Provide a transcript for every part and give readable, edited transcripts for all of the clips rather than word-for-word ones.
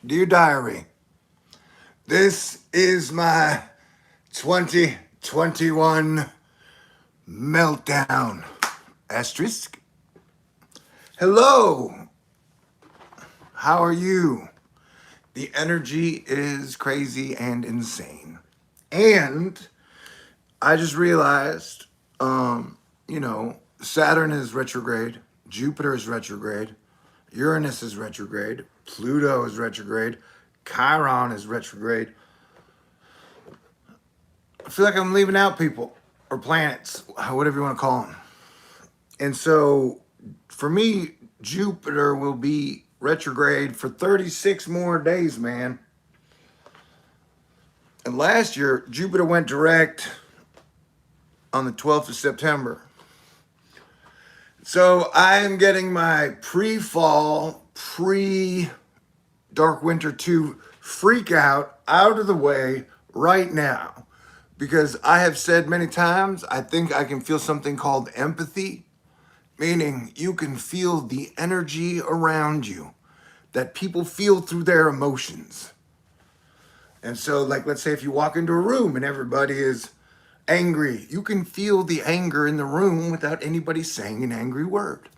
Dear Diary, this is my 2021 meltdown. Asterisk. Hello, how are you? The energy is crazy and insane. And I just realized, Saturn is retrograde, Jupiter is retrograde, Uranus is retrograde, Pluto is retrograde, Chiron is retrograde. I feel like I'm leaving out people or planets, whatever you want to call them. And so for me, Jupiter will be retrograde for 36 more days, man. And last year, Jupiter went direct on the 12th of September. So I am getting my pre-fall, pre-Dark Winter 2 freak out of the way right now. Because I have said many times, I think I can feel something called empathy, meaning you can feel the energy around you that people feel through their emotions. And so, like, let's say if you walk into a room and everybody is angry, you can feel the anger in the room without anybody saying an angry word.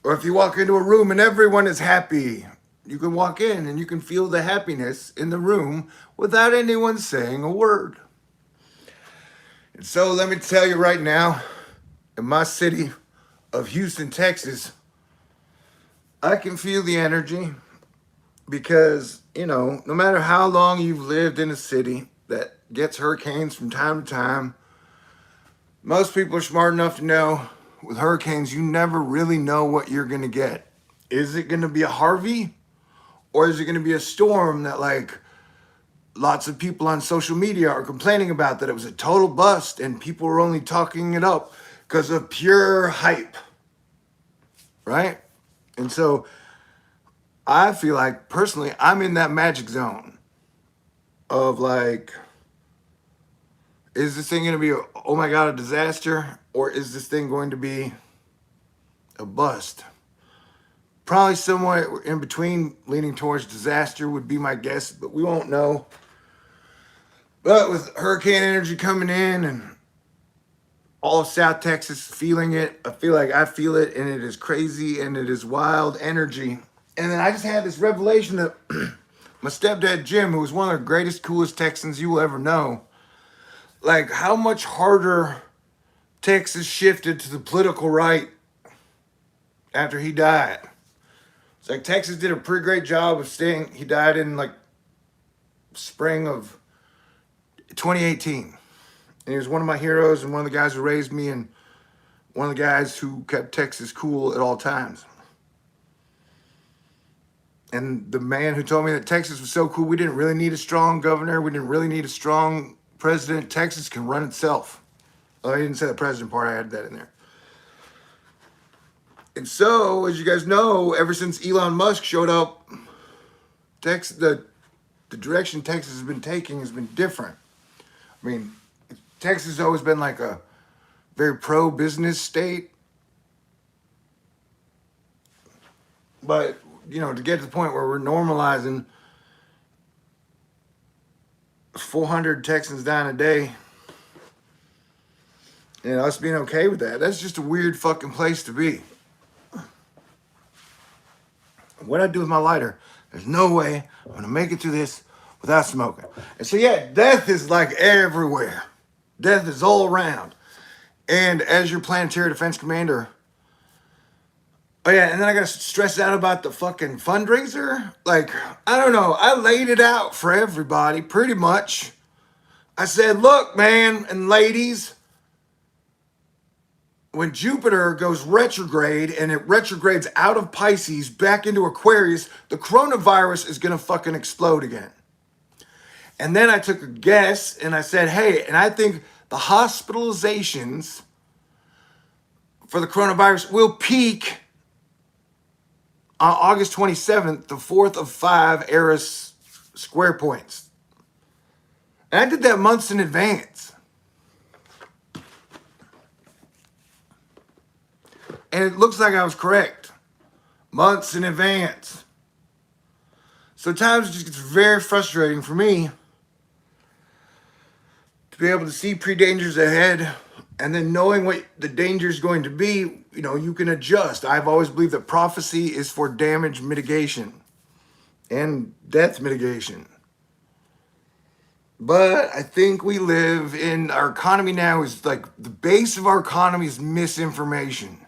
Or if you walk into a room and everyone is happy, you can walk in and you can feel the happiness in the room without anyone saying a word. And so let me tell you right now, in my city of Houston, Texas, I can feel the energy because, no matter how long you've lived in a city that gets hurricanes from time to time, most people are smart enough to know with hurricanes, you never really know what you're going to get. Is it going to be a Harvey or is it going to be a storm that, like, lots of people on social media are complaining about, that it was a total bust and people were only talking it up because of pure hype, right? And so I feel like personally I'm in that magic zone of, like, is this thing going to be oh my God, a disaster, or is this thing going to be a bust? Probably somewhere in between, leaning towards disaster would be my guess, but we won't know. But with hurricane energy coming in and all of South Texas feeling it, I feel like I feel it, and it is crazy and it is wild energy. And then I just had this revelation that my stepdad Jim, who was one of the greatest, coolest Texans you will ever know, like how much harder Texas shifted to the political right after he died. It's like Texas did a pretty great job of staying. He died in like spring of 2018. And he was one of my heroes and one of the guys who raised me and one of the guys who kept Texas cool at all times. And the man who told me that Texas was so cool, we didn't really need a strong governor. We didn't really need a strong president. Texas can run itself. Oh, I didn't say the president part. I added that in there. And so, as you guys know, ever since Elon Musk showed up, the direction Texas has been taking has been different. I mean, Texas has always been like a very pro-business state. But, to get to the point where we're normalizing 400 Texans down a day, and us being okay with that, that's just a weird fucking place to be. What I do with my lighter, there's no way I'm going to make it through this without smoking. And so, yeah, death is like everywhere. Death is all around. And as your planetary defense commander, oh yeah, and then I got to stress out about the fucking fundraiser. Like, I don't know. I laid it out for everybody pretty much. I said, look, man and ladies, when Jupiter goes retrograde and it retrogrades out of Pisces back into Aquarius, the coronavirus is going to fucking explode again. And then I took a guess and I said, hey, and I think the hospitalizations for the coronavirus will peak on August 27th, the fourth of 5 Eris square points. And I did that months in advance. And it looks like I was correct. Months in advance. So at times it just gets very frustrating for me to be able to see pre-dangers ahead, and then knowing what the danger is going to be, you can adjust. I've always believed that prophecy is for damage mitigation and death mitigation. But I think we live in our economy now is like the base of our economy is misinformation.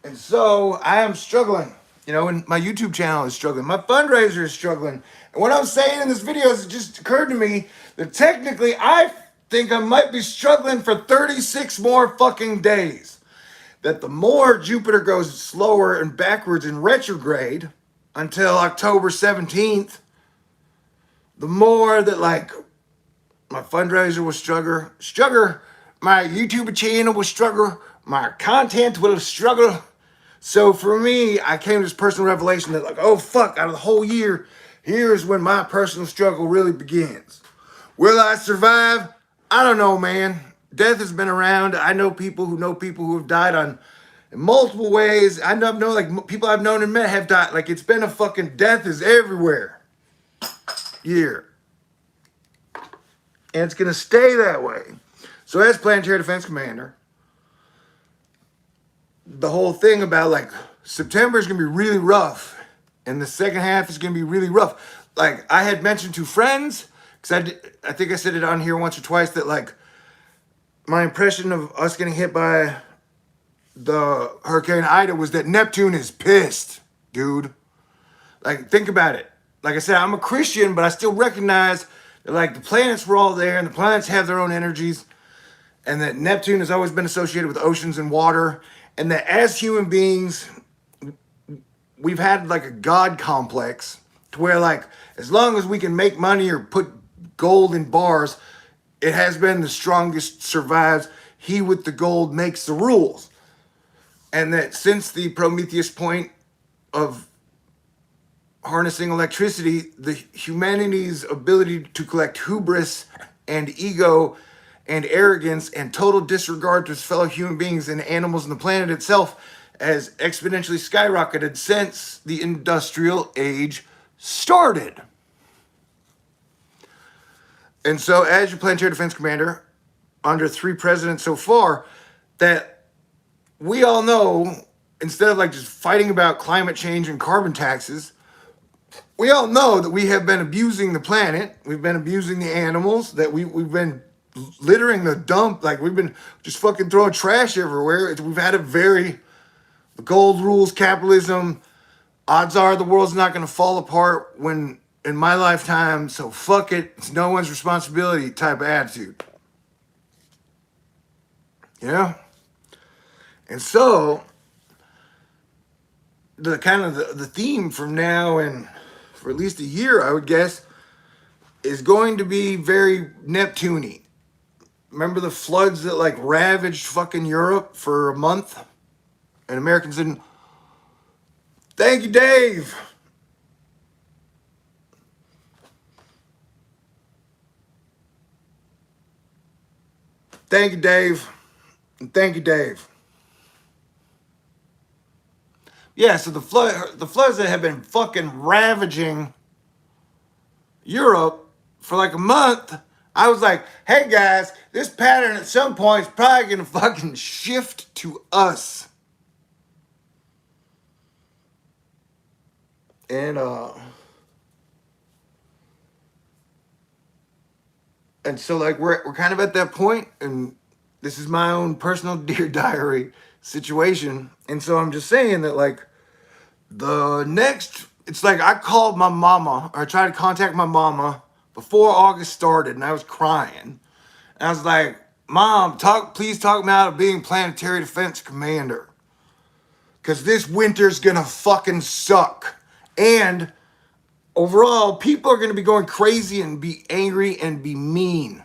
And so I am struggling, and my YouTube channel is struggling. My fundraiser is struggling. And what I'm saying in this video is it just occurred to me that technically I think I might be struggling for 36 more fucking days. That the more Jupiter goes slower and backwards in retrograde until October 17th, the more that like my fundraiser will struggle, my YouTube channel will struggle, my content will struggle. So for me, I came to this personal revelation that like, oh fuck, out of the whole year, here's when my personal struggle really begins. Will I survive? I don't know, man. Death has been around. I know people who have died in multiple ways. I know like people I've known and met have died. Like it's been a fucking death is everywhere. Year. And it's going to stay that way. So as Planetary Defense Commander, the whole thing about like September is going to be really rough. And the second half is going to be really rough. Like I had mentioned to friends, because I think I said it on here once or twice, that like my impression of us getting hit by the Hurricane Ida was that Neptune is pissed, dude. Like think about it. Like I said, I'm a Christian, but I still recognize that like the planets were all there and the planets have their own energies, and that Neptune has always been associated with oceans and water, and that as human beings, we've had like a God complex to where like as long as we can make money or put gold in bars, it has been the strongest survives. He with the gold makes the rules. And that since the Prometheus point of harnessing electricity, the humanity's ability to collect hubris and ego and arrogance and total disregard to its fellow human beings and animals and the planet itself has exponentially skyrocketed since the industrial age started. And so as your Planetary Defense Commander, under 3 presidents so far, that we all know, instead of like just fighting about climate change and carbon taxes, we all know that we have been abusing the planet. We've been abusing the animals, that we've been littering the dump. Like we've been just fucking throwing trash everywhere. We've had a very gold rules capitalism. Odds are the world's not going to fall apart when in my lifetime. So fuck it. It's no one's responsibility type of attitude. And so the kind of the theme from now and for at least a year, I would guess, is going to be very Neptune-y. Remember the floods that like ravaged fucking Europe for a month? And Americans didn't. Thank you, Dave. Thank you, Dave. And thank you, Dave. Yeah, so the floods that have been fucking ravaging Europe for like a month, I was like, hey guys, this pattern at some point is probably gonna fucking shift to us. And so like we're kind of at that point, and this is my own personal Dear Diary situation. And so I'm just saying that like it's like I called my mama, or I tried to contact my mama before August started, and I was crying. And I was like, Mom, please talk me out of being Planetary Defense Commander. Because this winter's gonna fucking suck. And overall, people are gonna be going crazy and be angry and be mean.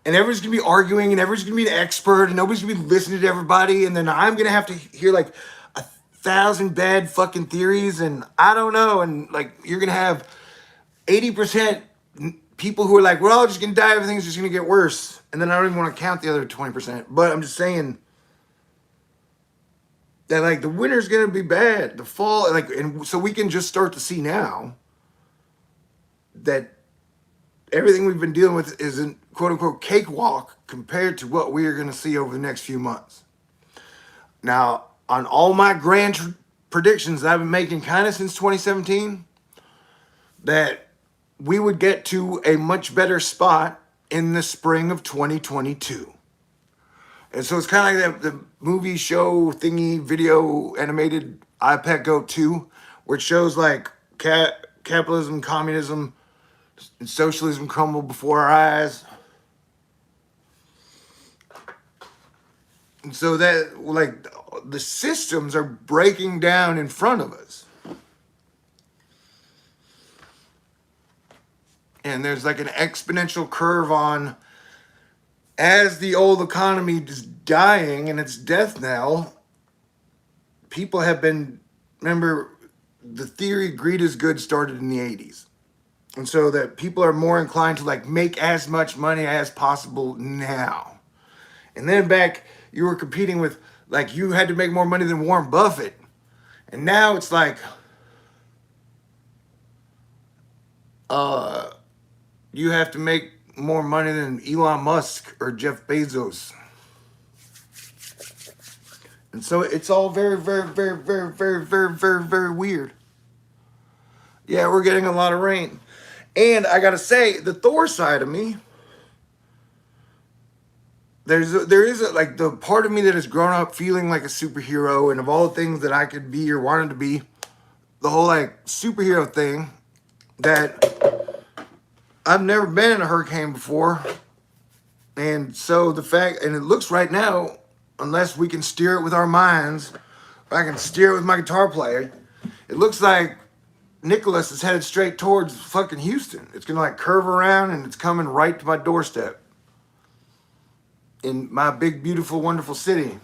And everyone's gonna be arguing, and everyone's gonna be an expert, and nobody's gonna be listening to everybody. And then I'm gonna have to hear like 1,000 bad fucking theories, and I don't know. And like you're gonna have 80% people who are like, we're all just gonna die, everything's just gonna get worse. And then I don't even want to count the other 20%. But I'm just saying, that like the winter's gonna be bad, the fall, like, and so we can just start to see now that everything we've been dealing with is a quote unquote cakewalk compared to what we are gonna see over the next few months. Now, on all my predictions that I've been making kind of since 2017, that we would get to a much better spot in the spring of 2022. And so it's kind of like the movie show thingy, video animated iPad Go 2, where it shows like capitalism, communism, and socialism crumble before our eyes. And so that, like, the systems are breaking down in front of us. And there's like an exponential curve on as the old economy is dying and its death knell. People have been, remember, the theory greed is good started in the 80s. And so that people are more inclined to like make as much money as possible now. And then back, you were competing with, like, you had to make more money than Warren Buffett. And now it's like, you have to make more money than Elon Musk or Jeff Bezos. And so it's all very, very, very, very, very, very, very, very weird. Yeah, we're getting a lot of rain. And I gotta say, the Thor side of me, there is like the part of me that has grown up feeling like a superhero, and of all the things that I could be or wanted to be, the whole like superhero thing, that I've never been in a hurricane before. And so the fact, and it looks right now, unless we can steer it with our minds, or I can steer it with my guitar player, it looks like Nicholas is headed straight towards fucking Houston. It's gonna like curve around and it's coming right to my doorstep in my big, beautiful, wonderful city.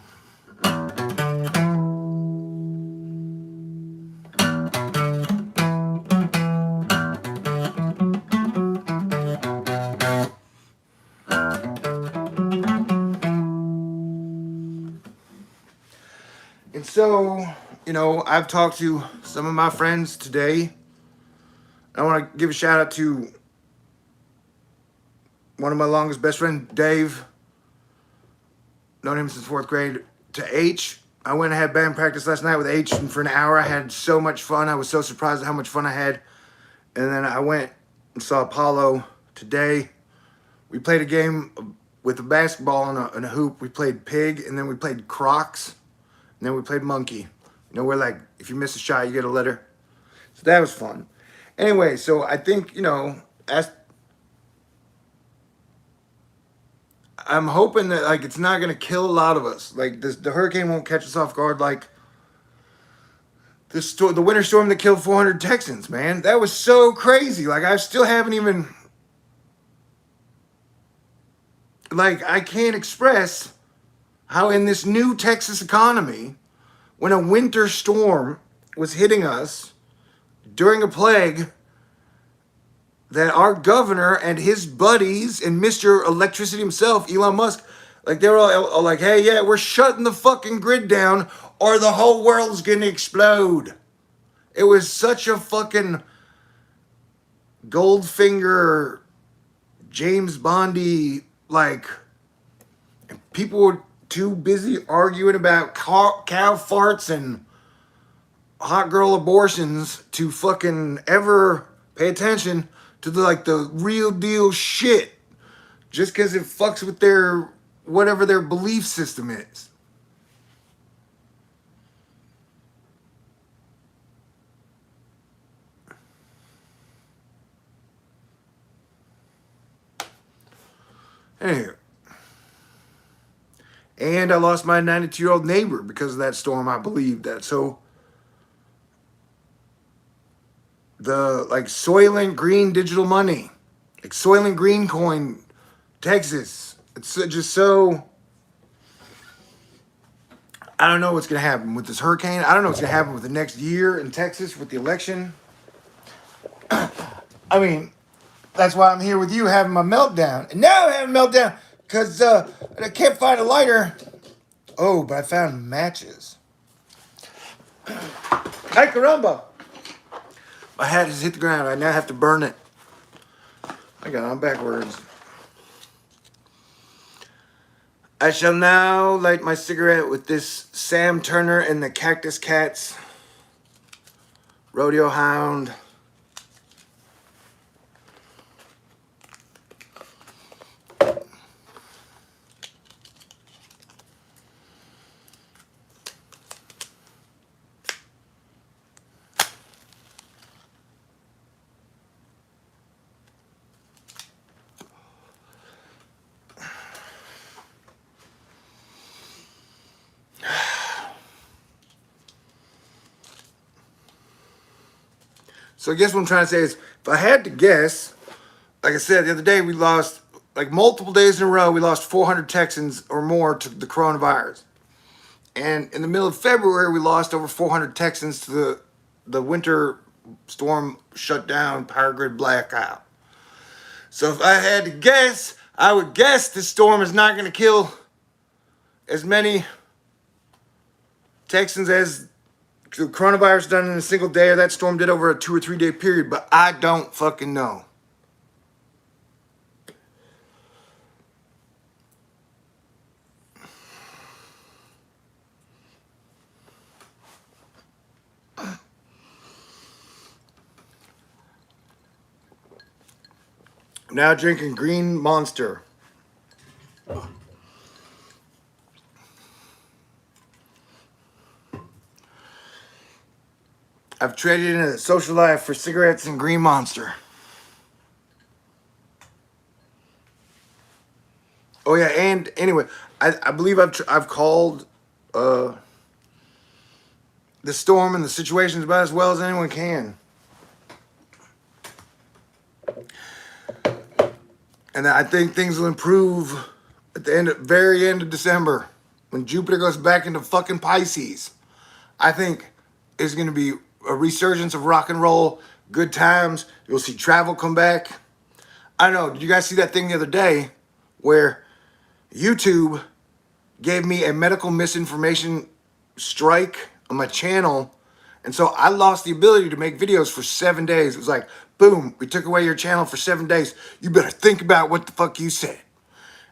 And so, you know, I've talked to some of my friends today. I want to give a shout out to one of my longest best friends, Dave. Known him since 4th grade. To H, I went and had band practice last night with H, and for an hour I had so much fun. I was so surprised at how much fun I had. And then I went and saw Apollo today. We played a game with a basketball and a hoop. We played pig, and then we played Crocs, and then we played monkey. You know, where like if you miss a shot, you get a letter. So that was fun. Anyway, so I think, you know, I'm hoping that like it's not gonna kill a lot of us. Like the hurricane won't catch us off guard like the winter storm that killed 400 Texans, man. That was so crazy. Like I still haven't even, like, I can't express how in this new Texas economy, when a winter storm was hitting us during a plague, that our governor and his buddies and Mr. Electricity himself, Elon Musk, like they were all like, hey, yeah, we're shutting the fucking grid down or the whole world's gonna explode. It was such a fucking Goldfinger, James Bondy, like, people were too busy arguing about cow farts and hot girl abortions to fucking ever pay attention to the real deal shit, just because it fucks with their whatever their belief system is. Anyway, and I lost my 92-year-old neighbor because of that storm. I believe that. So the like Soylent Green digital money, like Soylent Green coin, Texas. It's just so. I don't know what's gonna happen with this hurricane. I don't know what's gonna happen with the next year in Texas with the election. I mean, that's why I'm here with you having my meltdown. And now I'm having a meltdown because I can't find a lighter. Oh, but I found matches. Hey, caramba! My hat has hit the ground. I now have to burn it. I got on backwards. I shall now light my cigarette with this Sam Turner and the Cactus Cats Rodeo Hound. So I guess what I'm trying to say is, if I had to guess, like I said the other day, we lost, like multiple days in a row, we lost 400 Texans or more to the coronavirus. And in the middle of February, we lost over 400 Texans to the winter storm shutdown, power grid blackout. So if I had to guess, I would guess this storm is not going to kill as many Texans as the coronavirus done in a single day, or that storm did over a 2 or 3 day period, but I don't fucking know. I'm now drinking Green Monster. I've traded in a social life for cigarettes and Green Monster. Oh yeah, and anyway, I believe I've called the storm and the situations about as well as anyone can. And I think things will improve at the very end of December, when Jupiter goes back into fucking Pisces. I think there's going to be a resurgence of rock and roll, good times. You'll see travel come back. I don't know. Did you guys see that thing the other day where YouTube gave me a medical misinformation strike on my channel? And so I lost the ability to make videos for 7 days. It was like, boom, we took away your channel for 7 days. You better think about what the fuck you said.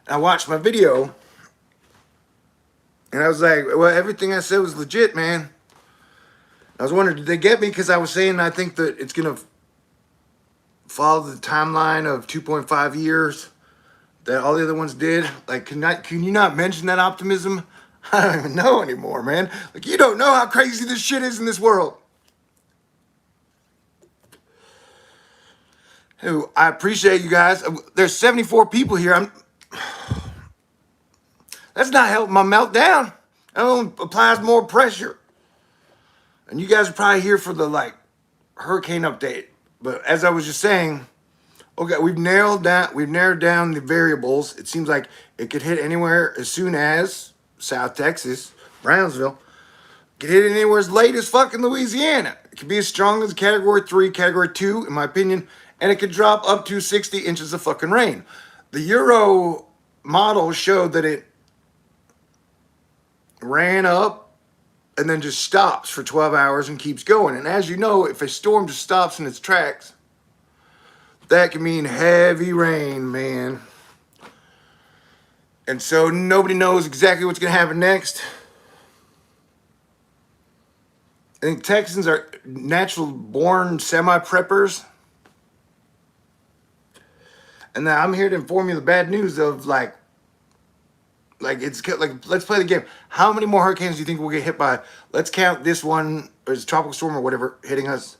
And I watched my video and I was like, well, everything I said was legit, man. I was wondering, did they get me because I was saying I think that it's going to follow the timeline of 2.5 years that all the other ones did? Like, can you not mention that optimism? I don't even know anymore, man. Like, you don't know how crazy this shit is in this world. Who I appreciate you guys. There's 74 people here. That's not helping my meltdown. That only applies more pressure. And you guys are probably here for the like hurricane update. But as I was just saying, okay, we've narrowed down the variables. It seems like it could hit anywhere as soon as South Texas, Brownsville. It could hit anywhere as late as fucking Louisiana. It could be as strong as a Category 3, Category 2, in my opinion. And it could drop up to 60 inches of fucking rain. The Euro model showed that it ran up and then just stops for 12 hours and keeps going. And as you know, if a storm just stops in its tracks, that can mean heavy rain, man. And so nobody knows exactly what's going to happen next. I think Texans are natural-born semi-preppers. And now I'm here to inform you the bad news of like it's like, let's play the game. How many more hurricanes do you think we'll get hit by? Let's count this one, or it's a tropical storm or whatever, hitting us.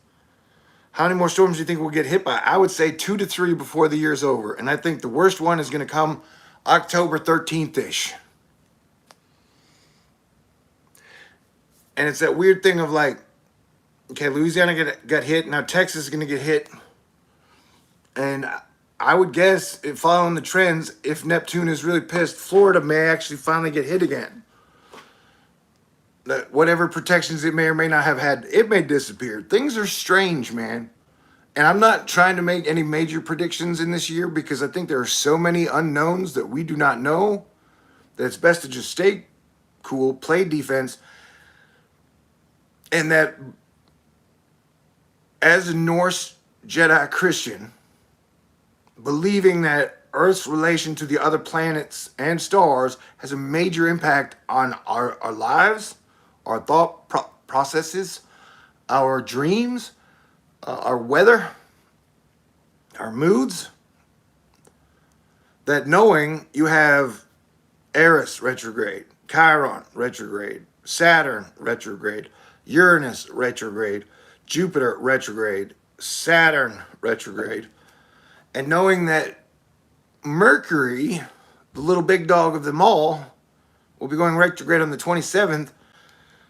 How many more storms do you think we'll get hit by? I would say 2 to 3 before the year's over. And I think the worst one is going to come October 13th-ish. And it's that weird thing of like, okay, Louisiana got hit. Now Texas is going to get hit. And I would guess, following the trends, if Neptune is really pissed, Florida may actually finally get hit again. That whatever protections it may or may not have had, it may disappear. Things are strange, man. And I'm not trying to make any major predictions in this year because I think there are so many unknowns that we do not know that it's best to just stay cool, play defense, And that as a Norse Jedi Christian, believing that Earth's relation to the other planets and stars has a major impact on our lives, our thought processes, our dreams, our weather, our moods. That knowing you have Eris retrograde, Chiron retrograde, Saturn retrograde, Uranus retrograde, Jupiter retrograde, Saturn retrograde, and knowing that Mercury, the little big dog of them all, will be going retrograde on the 27th.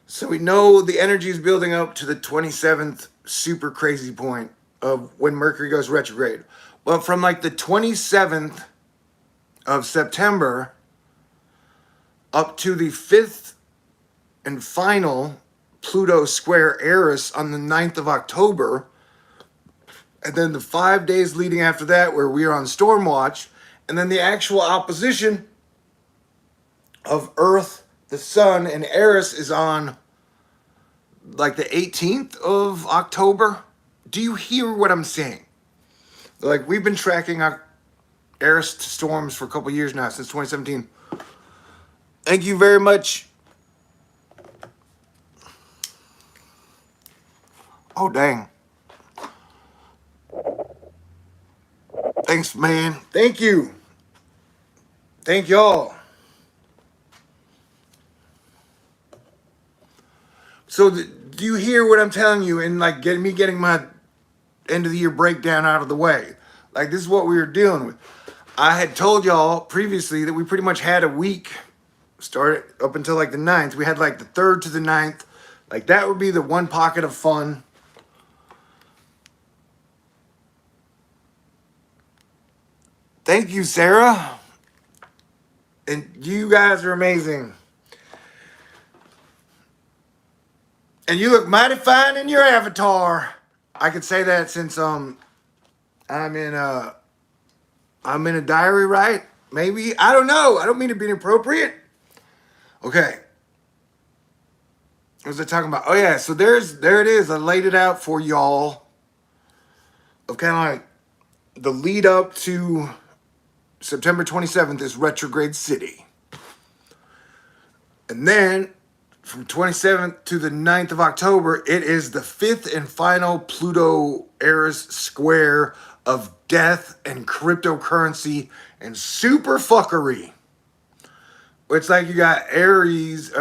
So we know the energy is building up to the 27th super crazy point of when Mercury goes retrograde. But from like the 27th of September up to the 5th and final Pluto square Eris on the 9th of October, and then the 5 days leading after that where we are on storm watch, and then the actual opposition of Earth, the Sun, and Eris is on like the 18th of October. Do you hear what I'm saying? Like, we've been tracking our Eris storms for a couple years now, since 2017. Thank you very much. Oh, dang. Thanks, man. Thank you. Thank y'all. So, do you hear what I'm telling you? And like getting my end of the year breakdown out of the way. Like, this is what we were dealing with. I had told y'all previously that we pretty much had a week started up until like the 9th. We had like the 3rd to the 9th. Like, that would be the one pocket of fun. Thank you, Sarah. And you guys are amazing. And you look mighty fine in your avatar. I could say that since I'm in a diary, right? Maybe. I don't know. I don't mean to be inappropriate. Okay. What was I talking about? Oh yeah, so there it is. I laid it out for y'all of kind of like the lead up to September 27th is retrograde city. And then from 27th to the 9th of October, it is the 5th and final Pluto Eris square of death and cryptocurrency and super fuckery. It's like you got Aries'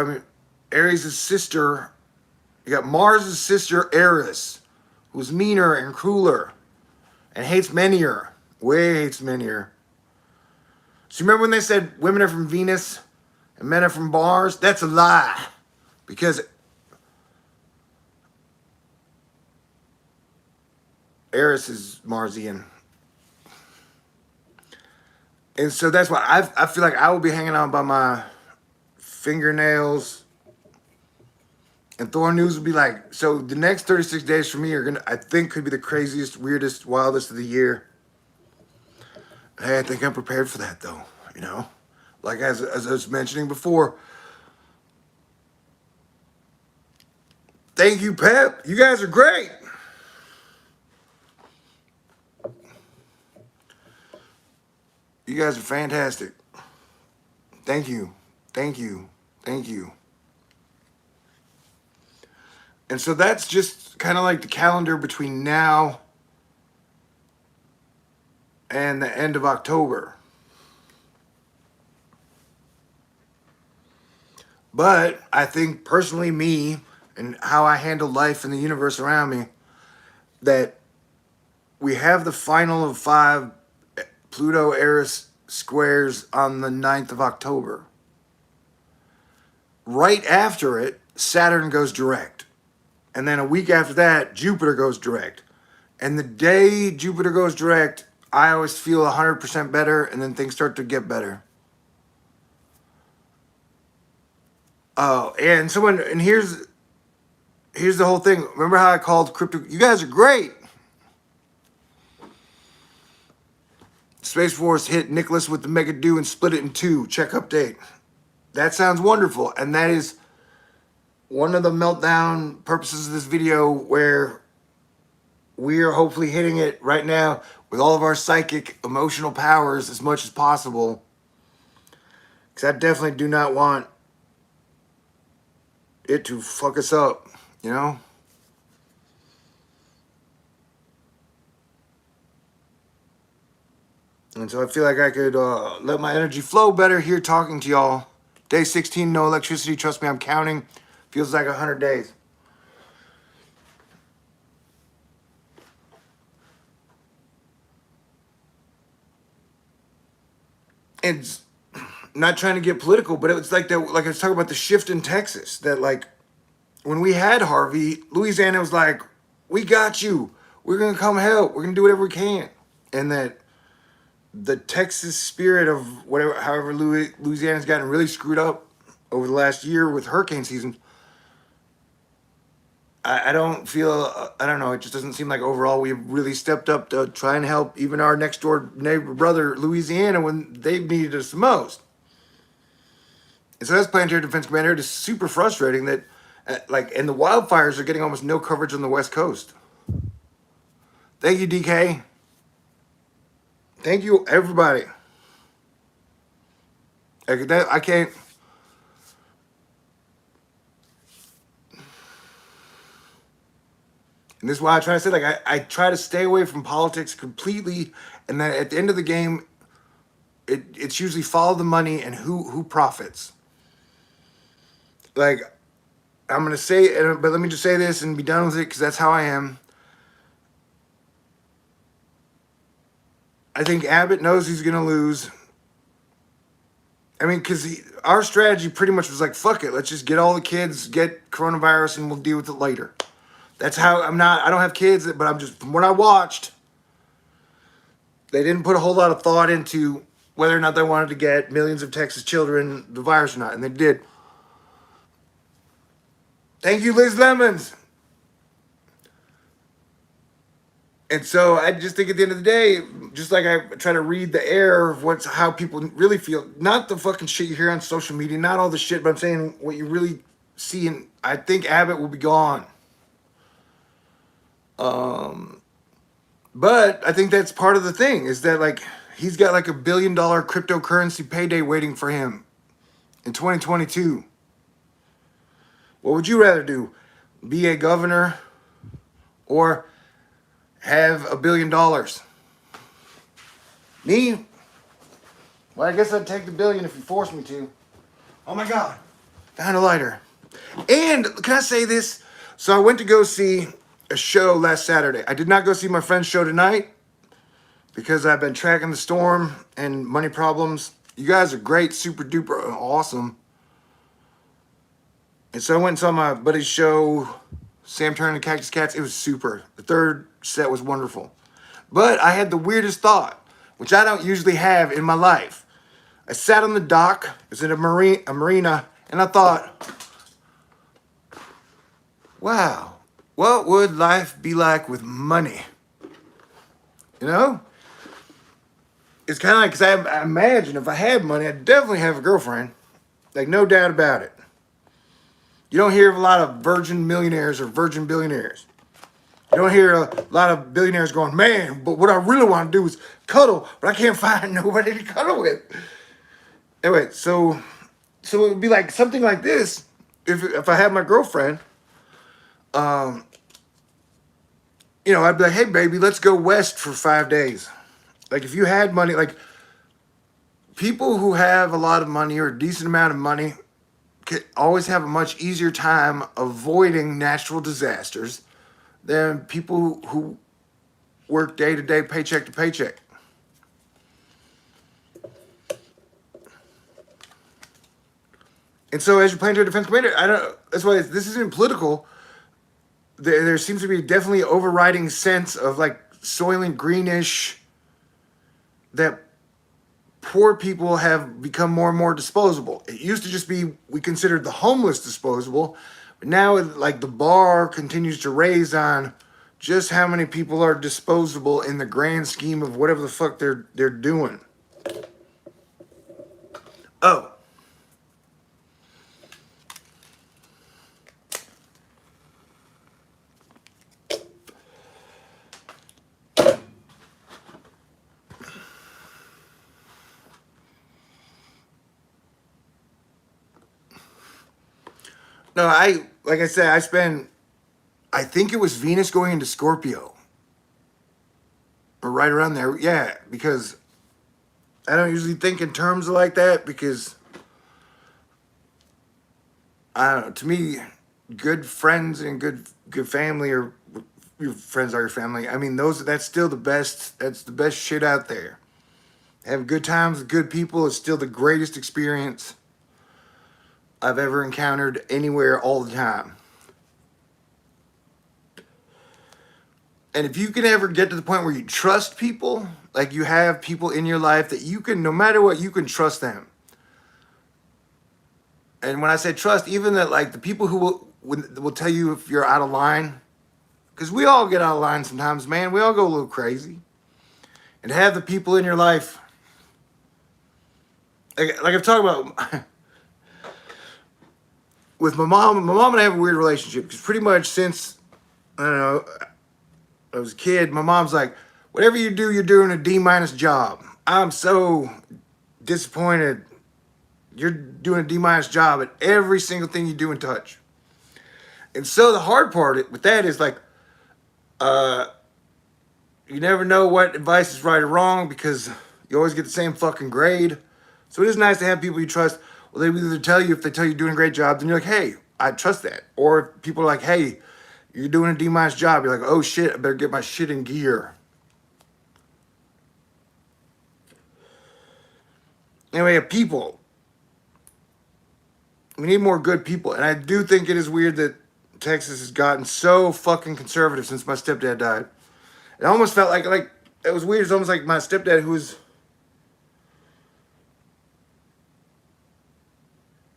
sister. You got Mars' sister Eris, who's meaner and crueler and hates menier. Way hates menier. So remember when they said women are from Venus and men are from Mars? That's a lie. Because Eris is Marsian. And so that's why I feel like I will be hanging on by my fingernails. And Thor News will be like, so the next 36 days for me are I think could be the craziest, weirdest, wildest of the year. Hey, I think I'm prepared for that though, you know? Like as I was mentioning before. Thank you, Pep. You guys are great. You guys are fantastic. Thank you. Thank you. Thank you. And so that's just kind of like the calendar between now and the end of October. But I think personally, me and how I handle life and the universe around me, that we have the final of 5 Pluto Eris squares on the 9th of October. Right after it, Saturn goes direct. And then a week after that, Jupiter goes direct. And the day Jupiter goes direct, I always feel 100% better, and then things start to get better. Oh, and here's the whole thing. Remember how I called crypto? You guys are great. Space Force hit Nicholas with the Mega Do and split it in 2. Check update. That sounds wonderful. And that is one of the meltdown purposes of this video where we are hopefully hitting it right now with all of our psychic emotional powers as much as possible. Because I definitely do not want it to fuck us up, you know? And so I feel like I could let my energy flow better here talking to y'all. Day 16, no electricity. Trust me, I'm counting. Feels like 100 days. And not trying to get political, but it was like that. Like I was talking about the shift in Texas. That like when we had Harvey, Louisiana was like, "We got you. We're gonna come help. We're gonna do whatever we can." And that the Texas spirit of whatever, however, Louisiana's gotten really screwed up over the last year with hurricane season. I don't feel, I don't know, it just doesn't seem like overall we've really stepped up to try and help even our next door neighbor brother, Louisiana, when they needed us the most. And so that's Planetary Defense Commander. It is super frustrating that, and the wildfires are getting almost no coverage on the West Coast. Thank you, DK. Thank you, everybody. I can't. And this is why I try to say, like, I try to stay away from politics completely. And then at the end of the game, it's usually follow the money and who profits. Like, I'm going to say, but let me just say this and be done with it because that's how I am. I think Abbott knows he's going to lose. I mean, because our strategy pretty much was like, fuck it. Let's just get all the kids, get coronavirus, and we'll deal with it later. That's how I don't have kids, but I'm just, from what I watched, they didn't put a whole lot of thought into whether or not they wanted to get millions of Texas children the virus or not. And they did. Thank you, Liz Lemons. And so I just think at the end of the day, just like I try to read the air of how people really feel, not the fucking shit you hear on social media, not all the shit, but I'm saying what you really see. And I think Abbott will be gone. But I think that's part of the thing is that like he's got like $1 billion cryptocurrency payday waiting for him in 2022. What would you rather do? Be a governor or have $1 billion? Me? Well, I guess I'd take the billion if you forced me to. Oh my God. Found a lighter. And can I say this? So I went to go see a show last Saturday. I did not go see my friend's show tonight because I've been tracking the storm and money problems. You guys are great, super duper awesome. And so I went and saw my buddy's show, Sam Turner and the Cactus Cats. It was super. The third set was wonderful. But I had the weirdest thought, which I don't usually have in my life. I sat on the dock, it was at a marina, and I thought, wow, what would life be like with money? You know? It's kind of like, because I imagine if I had money, I'd definitely have a girlfriend. Like, no doubt about it. You don't hear of a lot of virgin millionaires or virgin billionaires. You don't hear a lot of billionaires going, man, but what I really want to do is cuddle, but I can't find nobody to cuddle with. Anyway, so it would be like something like this. If I had my girlfriend, I'd be like, hey, baby, let's go west for 5 days. Like, if you had money, like, people who have a lot of money or a decent amount of money can always have a much easier time avoiding natural disasters than people who work day to day, paycheck to paycheck. And so, as your Planetary Defense Commander, that's why this isn't political. There seems to be definitely overriding sense of like Soylent Greenish that poor people have become more and more disposable. It used to just be we considered the homeless disposable, but now like the bar continues to raise on just how many people are disposable in the grand scheme of whatever the fuck they're doing. Oh. No, like I said, I think it was Venus going into Scorpio. Or right around there. Yeah, because I don't usually think in terms like that because I don't know, to me, good friends and good family or your friends are your family. I mean, that's still the best. That's the best shit out there. Having good times with good people is still the greatest experience I've ever encountered anywhere all the time. And if you can ever get to the point where you trust people, like you have people in your life that you can, no matter what, you can trust them. And when I say trust, even that, like the people who will tell you if you're out of line, because we all get out of line sometimes, man. We all go a little crazy. And to have the people in your life, like I've talked about with my mom and I have a weird relationship because pretty much since I don't know I was a kid, my mom's like, whatever you do, you're doing a D- job. I'm so disappointed. You're doing a D- job at every single thing you do and touch. And so the hard part with that is like, uh, you never know what advice is right or wrong because you always get the same fucking grade. So it is nice to have people you trust. Well, they either tell you, if they tell you you're doing a great job, then you're like, hey, I trust that. Or if people are like, hey, you're doing a D- job, you're like, oh shit, I better get my shit in gear. Anyway, people. We need more good people. And I do think it is weird that Texas has gotten so fucking conservative since my stepdad died. It almost felt like it was weird. It's almost like my stepdad, who was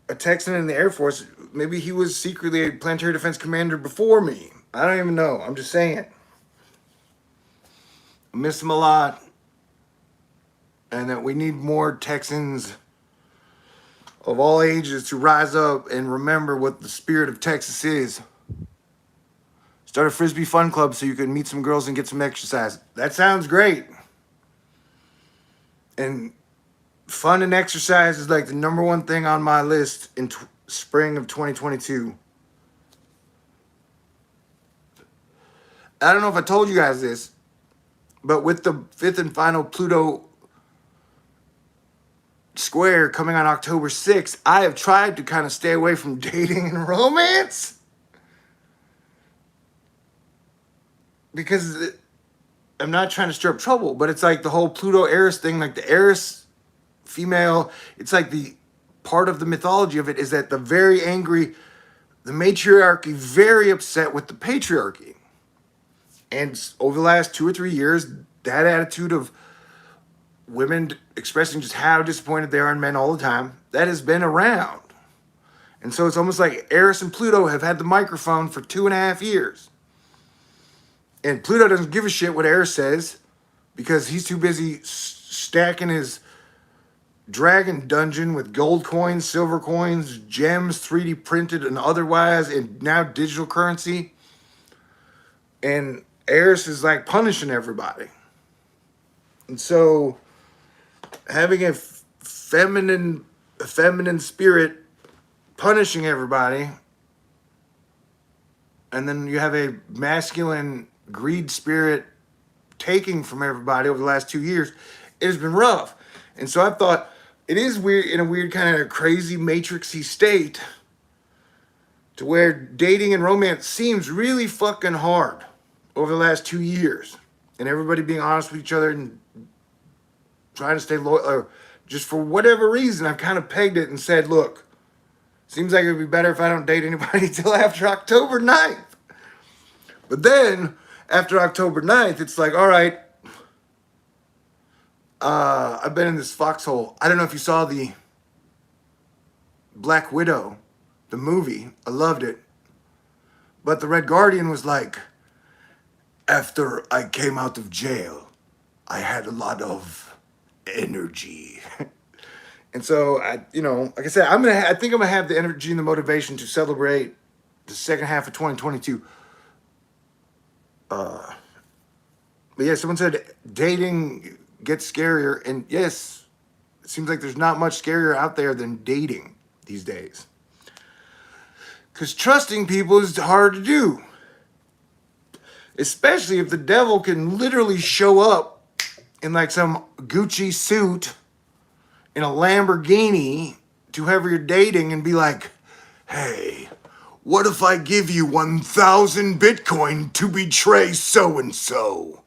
a Texan in the Air Force, maybe he was secretly a planetary defense commander before me. I don't even know. I'm just saying. I miss him a lot. And that we need more Texans of all ages to rise up and remember what the spirit of Texas is. Start a Frisbee fun club so you can meet some girls and get some exercise. That sounds great. And fun and exercise is like the number one thing on my list in spring of 2022. I don't know if I told you guys this, but with the fifth and final Pluto square coming on October 6th, I have tried to kind of stay away from dating and romance because I'm not trying to stir up trouble, but it's like the whole Pluto Eris thing, like the Eris female, it's like the part of the mythology of it is that the very angry, the matriarchy, very upset with the patriarchy. And over the last 2 or 3 years, that attitude of women expressing just how disappointed they are in men all the time, that has been around. And so it's almost like Eris and Pluto have had the microphone for 2.5 years. And Pluto doesn't give a shit what Eris says because he's too busy stacking his dragon dungeon with gold coins, silver coins, gems, 3D printed and otherwise, and now digital currency. And Eris is like punishing everybody. And so having a feminine spirit punishing everybody, and then you have a masculine greed spirit taking from everybody over the last 2 years, it has been rough. And so I thought it is weird, in a weird kind of crazy matrixy state, to where dating and romance seems really fucking hard over the last 2 years, and everybody being honest with each other and trying to stay loyal, or just for whatever reason, I've kind of pegged it and said, look, seems like it would be better if I don't date anybody till after October 9th. But then, after October 9th, it's like, all right, I've been in this foxhole. I don't know if you saw the Black Widow, the movie. I loved it. But the Red Guardian was like, after I came out of jail, I had a lot of energy. And so like I said, I think I'm gonna have the energy and the motivation to celebrate the second half of 2022. But yeah, someone said dating gets scarier, and yes, it seems like there's not much scarier out there than dating these days. Because trusting people is hard to do. Especially if the devil can literally show up in like some Gucci suit in a Lamborghini to whoever you're dating and be like, hey, what if I give you 1,000 Bitcoin to betray so and so?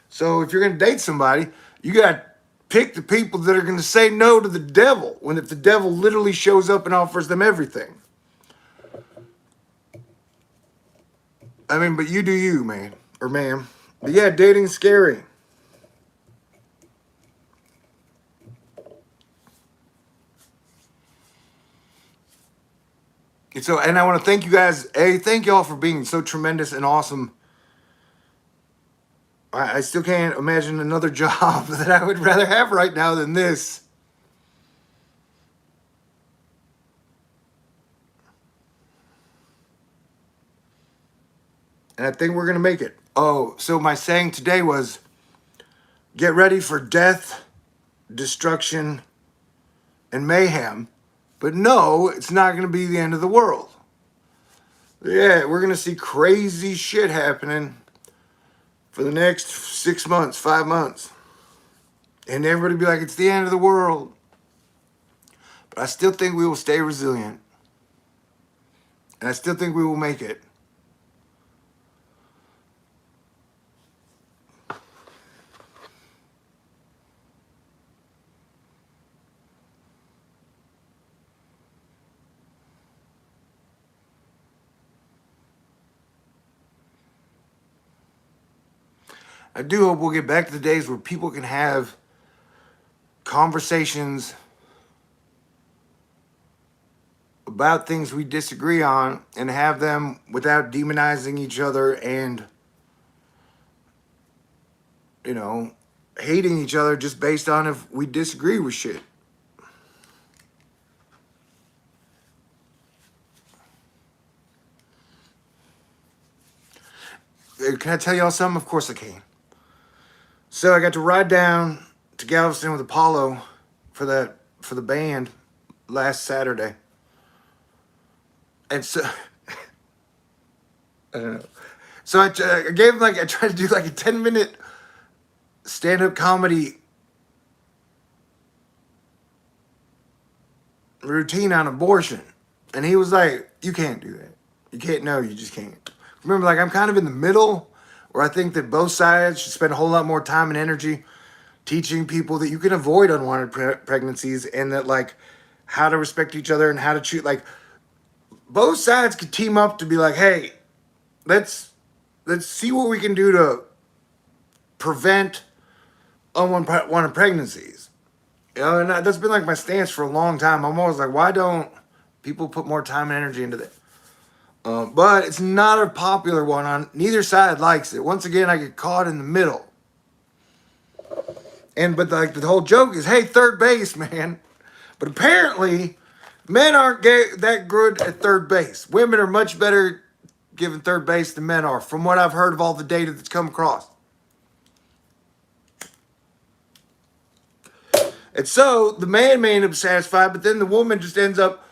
So if you're going to date somebody, you got to pick the people that are going to say no to the devil when if the devil literally shows up and offers them everything. I mean, but you do you, man, or ma'am. But yeah, dating's scary. And I want to thank you guys. Hey, thank y'all for being so tremendous and awesome. I still can't imagine another job that I would rather have right now than this. And I think we're going to make it. Oh, so my saying today was, get ready for death, destruction, and mayhem. But no, it's not going to be the end of the world. Yeah, we're going to see crazy shit happening for the next 6 months, 5 months. And everybody be like, it's the end of the world. But I still think we will stay resilient. And I still think we will make it. I do hope we'll get back to the days where people can have conversations about things we disagree on and have them without demonizing each other and, hating each other just based on if we disagree with shit. Can I tell y'all something? Of course I can. So I got to ride down to Galveston with Apollo for the band last Saturday. And so I don't know. So I gave him I tried to do like a 10-minute stand-up comedy routine on abortion. And he was like, you can't do that. You can't, no, you just can't. Remember, I'm kind of in the middle where I think that both sides should spend a whole lot more time and energy teaching people that you can avoid unwanted pregnancies and that how to respect each other and how to treat, both sides could team up to be like, hey, let's see what we can do to prevent unwanted pregnancies. And that's been my stance for a long time. I'm always like, why don't people put more time and energy into that? But it's not a popular one. On neither side likes it. Once again, I get caught in the middle. But the whole joke is, hey, third base, man. But apparently, men aren't that good at third base. Women are much better giving third base than men are, from what I've heard of all the data that's come across. And so the man may end up satisfied, but then the woman just ends up,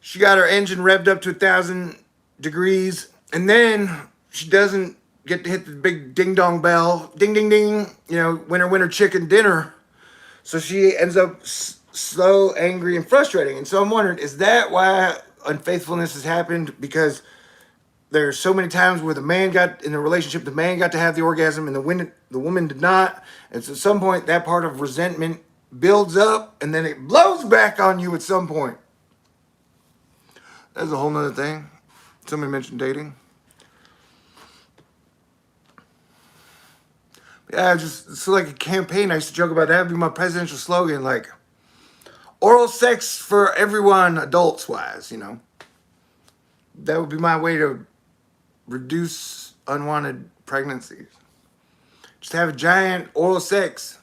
she got her engine revved up to 1,000 degrees, and then she doesn't get to hit the big ding-dong bell, ding-ding-ding, winner, chicken dinner. So she ends up slow, angry, and frustrating. And so I'm wondering, is that why unfaithfulness has happened? Because there's so many times where the man got in the relationship, the man got to have the orgasm, and the woman did not. And so at some point, that part of resentment builds up, and then it blows back on you at some point. That's a whole nother thing. Somebody mentioned dating. Yeah, it's like a campaign. I used to joke about that. That'd be my presidential slogan, oral sex for everyone, adults-wise, That would be my way to reduce unwanted pregnancies. Just have a giant oral sex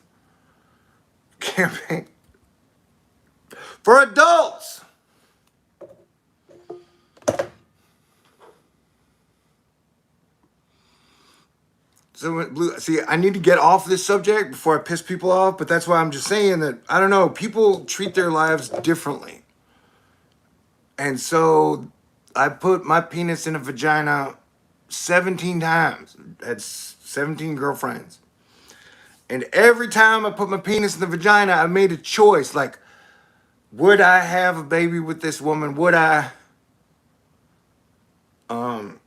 campaign for adults. So, see, I need to get off this subject before I piss people off, but that's why I'm just saying that, I don't know, people treat their lives differently. And so I put my penis in a vagina 17 times. Had 17 girlfriends. And every time I put my penis in the vagina, I made a choice. Like, would I have a baby with this woman? Would I? And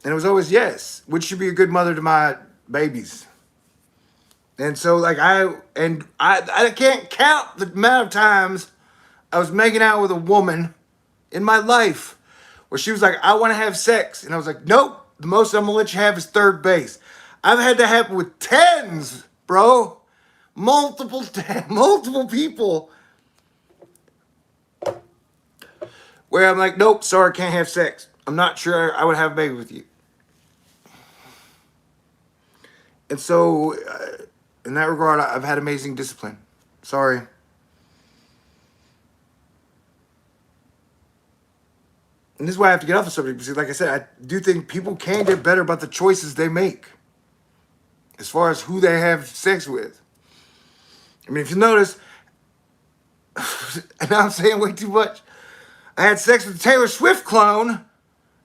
it was always yes. Would she be a good mother to my babies? And so, like, I can't count the amount of times I was making out with a woman in my life where she was like, I want to have sex. And I was like, nope, the most I'm going to let you have is third base. I've had that happen with tens, bro. Multiple people where I'm like, nope, sorry, can't have sex. I'm not sure I would have a baby with you. And so, in that regard, I've had amazing discipline. Sorry. And this is why I have to get off the subject because, like I said, I do think people can get better about the choices they make as far as who they have sex with. I mean, if you notice, and I'm saying way too much, I had sex with the Taylor Swift clone,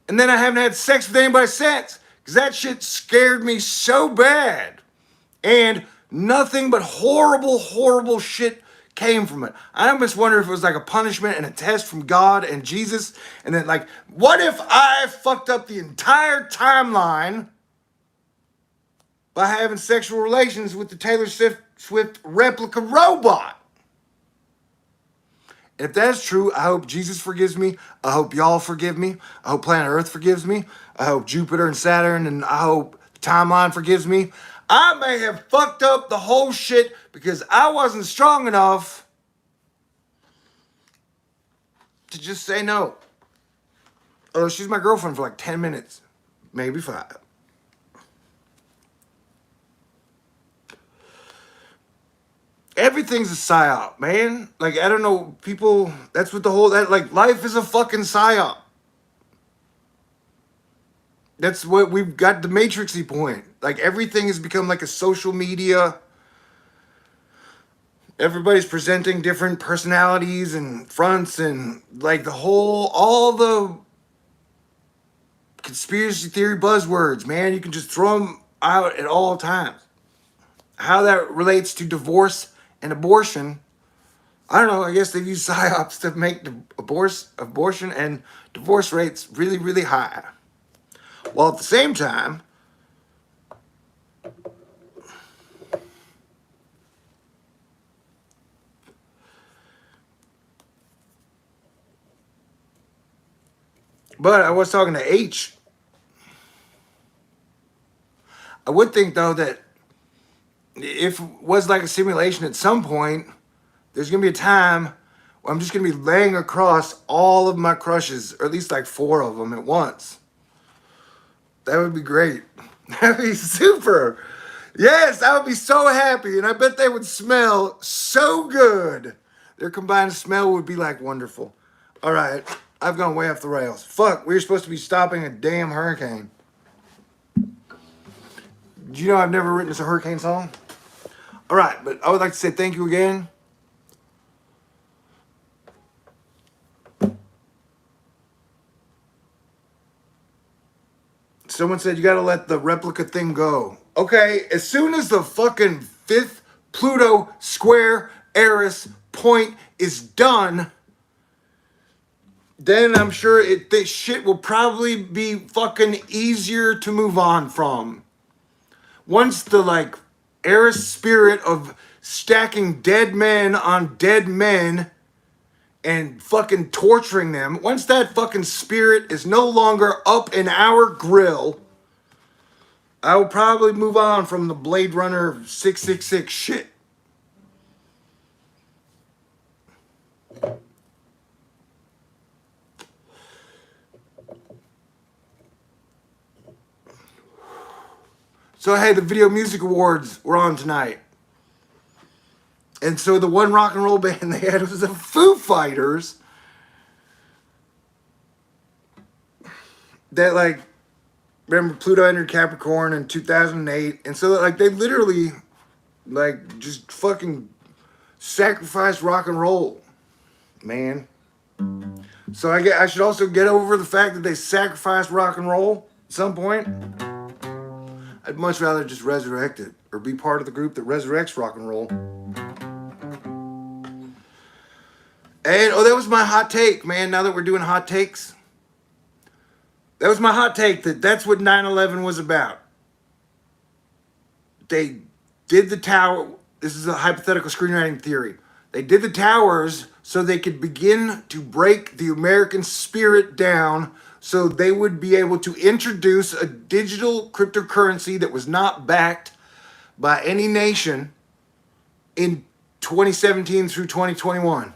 and then I haven't had sex with anybody since because that shit scared me so bad. And nothing but horrible shit came from it. I almost wonder if it was like a punishment and a test from God and Jesus. And then, like, what if I fucked up the entire timeline by having sexual relations with the Taylor Swift replica robot? If that's true, I hope Jesus forgives me. I hope y'all forgive me. I hope planet Earth forgives me. I hope Jupiter and Saturn, and I hope the timeline forgives me. I may have fucked up the whole shit because I wasn't strong enough to just say no. Although she's my girlfriend for like 10 minutes, maybe 5. Everything's a psyop, man. Like, I don't know, people, that's what like, life is a fucking psyop. That's what we've got, the matrixy point. Like, everything has become like a social media. Everybody's presenting different personalities and fronts and like all the conspiracy theory buzzwords, man. You can just throw them out at all times. How that relates to divorce and abortion, I don't know. I guess they've used psyops to make the abortion and divorce rates really high. While at the same time, but I was talking to H. I would think though that if it was like a simulation at some point, there's gonna be a time where I'm just gonna be laying across all of my crushes, or at least like 4 of them at once. That would be great. That'd be super. Yes, I would be so happy, and I bet they would smell so good. Their combined smell would be like wonderful. All right, I've gone way off the rails. Fuck, we were supposed to be stopping a damn hurricane. Do you know I've never written a hurricane song? All right, but I would like to say thank you again. Someone said you gotta let the replica thing go. Okay, as soon as the fucking 5th Pluto square Eris point is done, then I'm sure this shit will probably be fucking easier to move on from. Once the like Eris spirit of stacking dead men on dead men and fucking torturing them, once that fucking spirit is no longer up in our grill, I will probably move on from the Blade Runner 666 shit. So hey, the Video Music Awards were on tonight. And so the one rock and roll band they had was the Foo Fighters. That like, remember Pluto entered Capricorn in 2008. And so like they literally like just fucking sacrificed rock and roll, man. So I should also get over the fact that they sacrificed rock and roll at some point. I'd much rather just resurrect it or be part of the group that resurrects rock and roll. And that was my hot take, man. Now that we're doing hot takes, that was my hot take. That's what 9/11 was about. They did the tower. This is a hypothetical screenwriting theory. They did the towers so they could begin to break the American spirit down, so they would be able to introduce a digital cryptocurrency that was not backed by any nation in 2017 through 2021.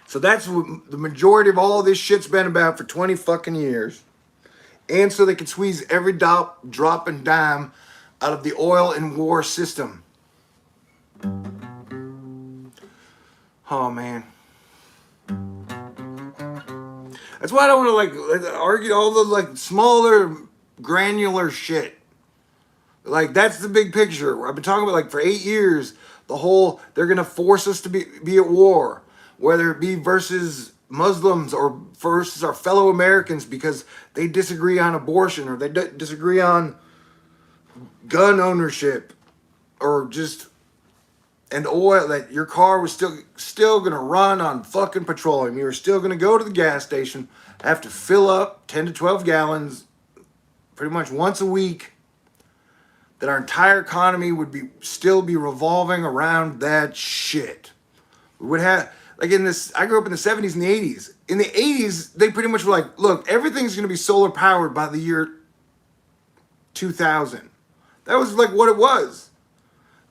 So that's what the majority of all this shit's been about for 20 fucking years. And so they could squeeze every drop and dime out of the oil and war system. Oh, man. That's why I don't want to argue all the smaller granular shit. Like, that's the big picture. I've been talking about for 8 years, the whole they're gonna force us to be at war, whether it be versus Muslims or versus our fellow Americans because they disagree on abortion or they disagree on gun ownership or just and oil, that your car was still gonna run on fucking petroleum. You were still gonna go to the gas station, have to fill up 10 to 12 gallons pretty much once a week, that our entire economy would still be revolving around that shit. We would have I grew up in the 70s and the 80s. In the 80s, they pretty much were like, look, everything's gonna be solar powered by the year 2000. That was what it was.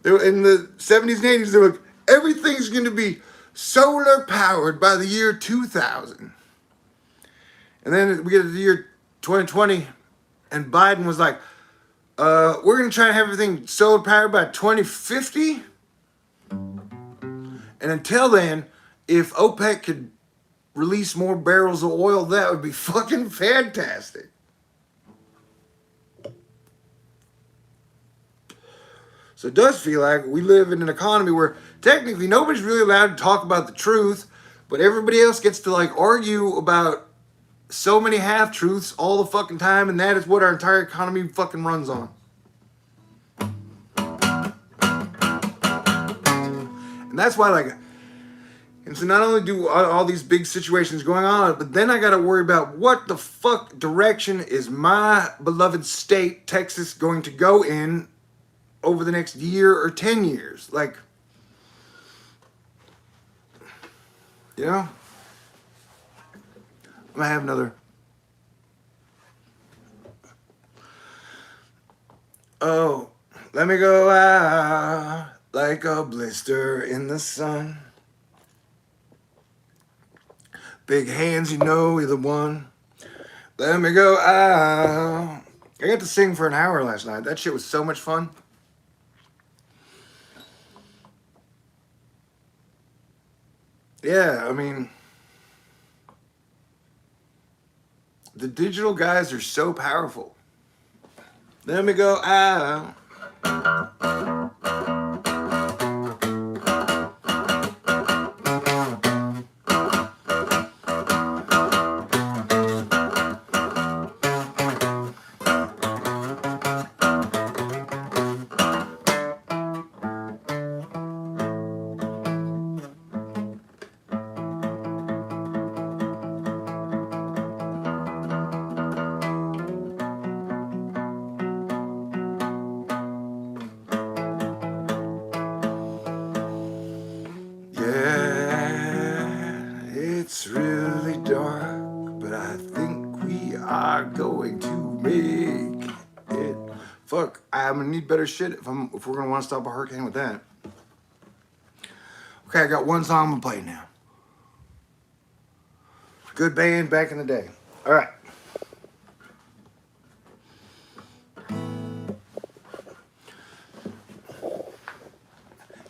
In the 70s and 80s, they were like, everything's going to be solar powered by the year 2000. And then we get to the year 2020, and Biden was like, we're going to try to have everything solar powered by 2050. And until then, if OPEC could release more barrels of oil, that would be fucking fantastic. So it does feel like we live in an economy where technically nobody's really allowed to talk about the truth, but everybody else gets to argue about so many half-truths all the fucking time, and that is what our entire economy fucking runs on. And that's why and so not only do all these big situations going on, but then I got to worry about what the fuck direction is my beloved state, Texas, going to go in over the next year or 10 years. I might have another. Oh, let me go out like a blister in the sun. Big hands, you're the one. Let me go out. I got to sing for an hour last night. That shit was so much fun. Yeah, I mean, the digital guys are so powerful. Let me go out. It's really dark, but I think we are going to make it. Fuck, I'm gonna need better shit if we're gonna want to stop a hurricane with that. Okay, I got one song I'm gonna play now. Good band back in the day. All right.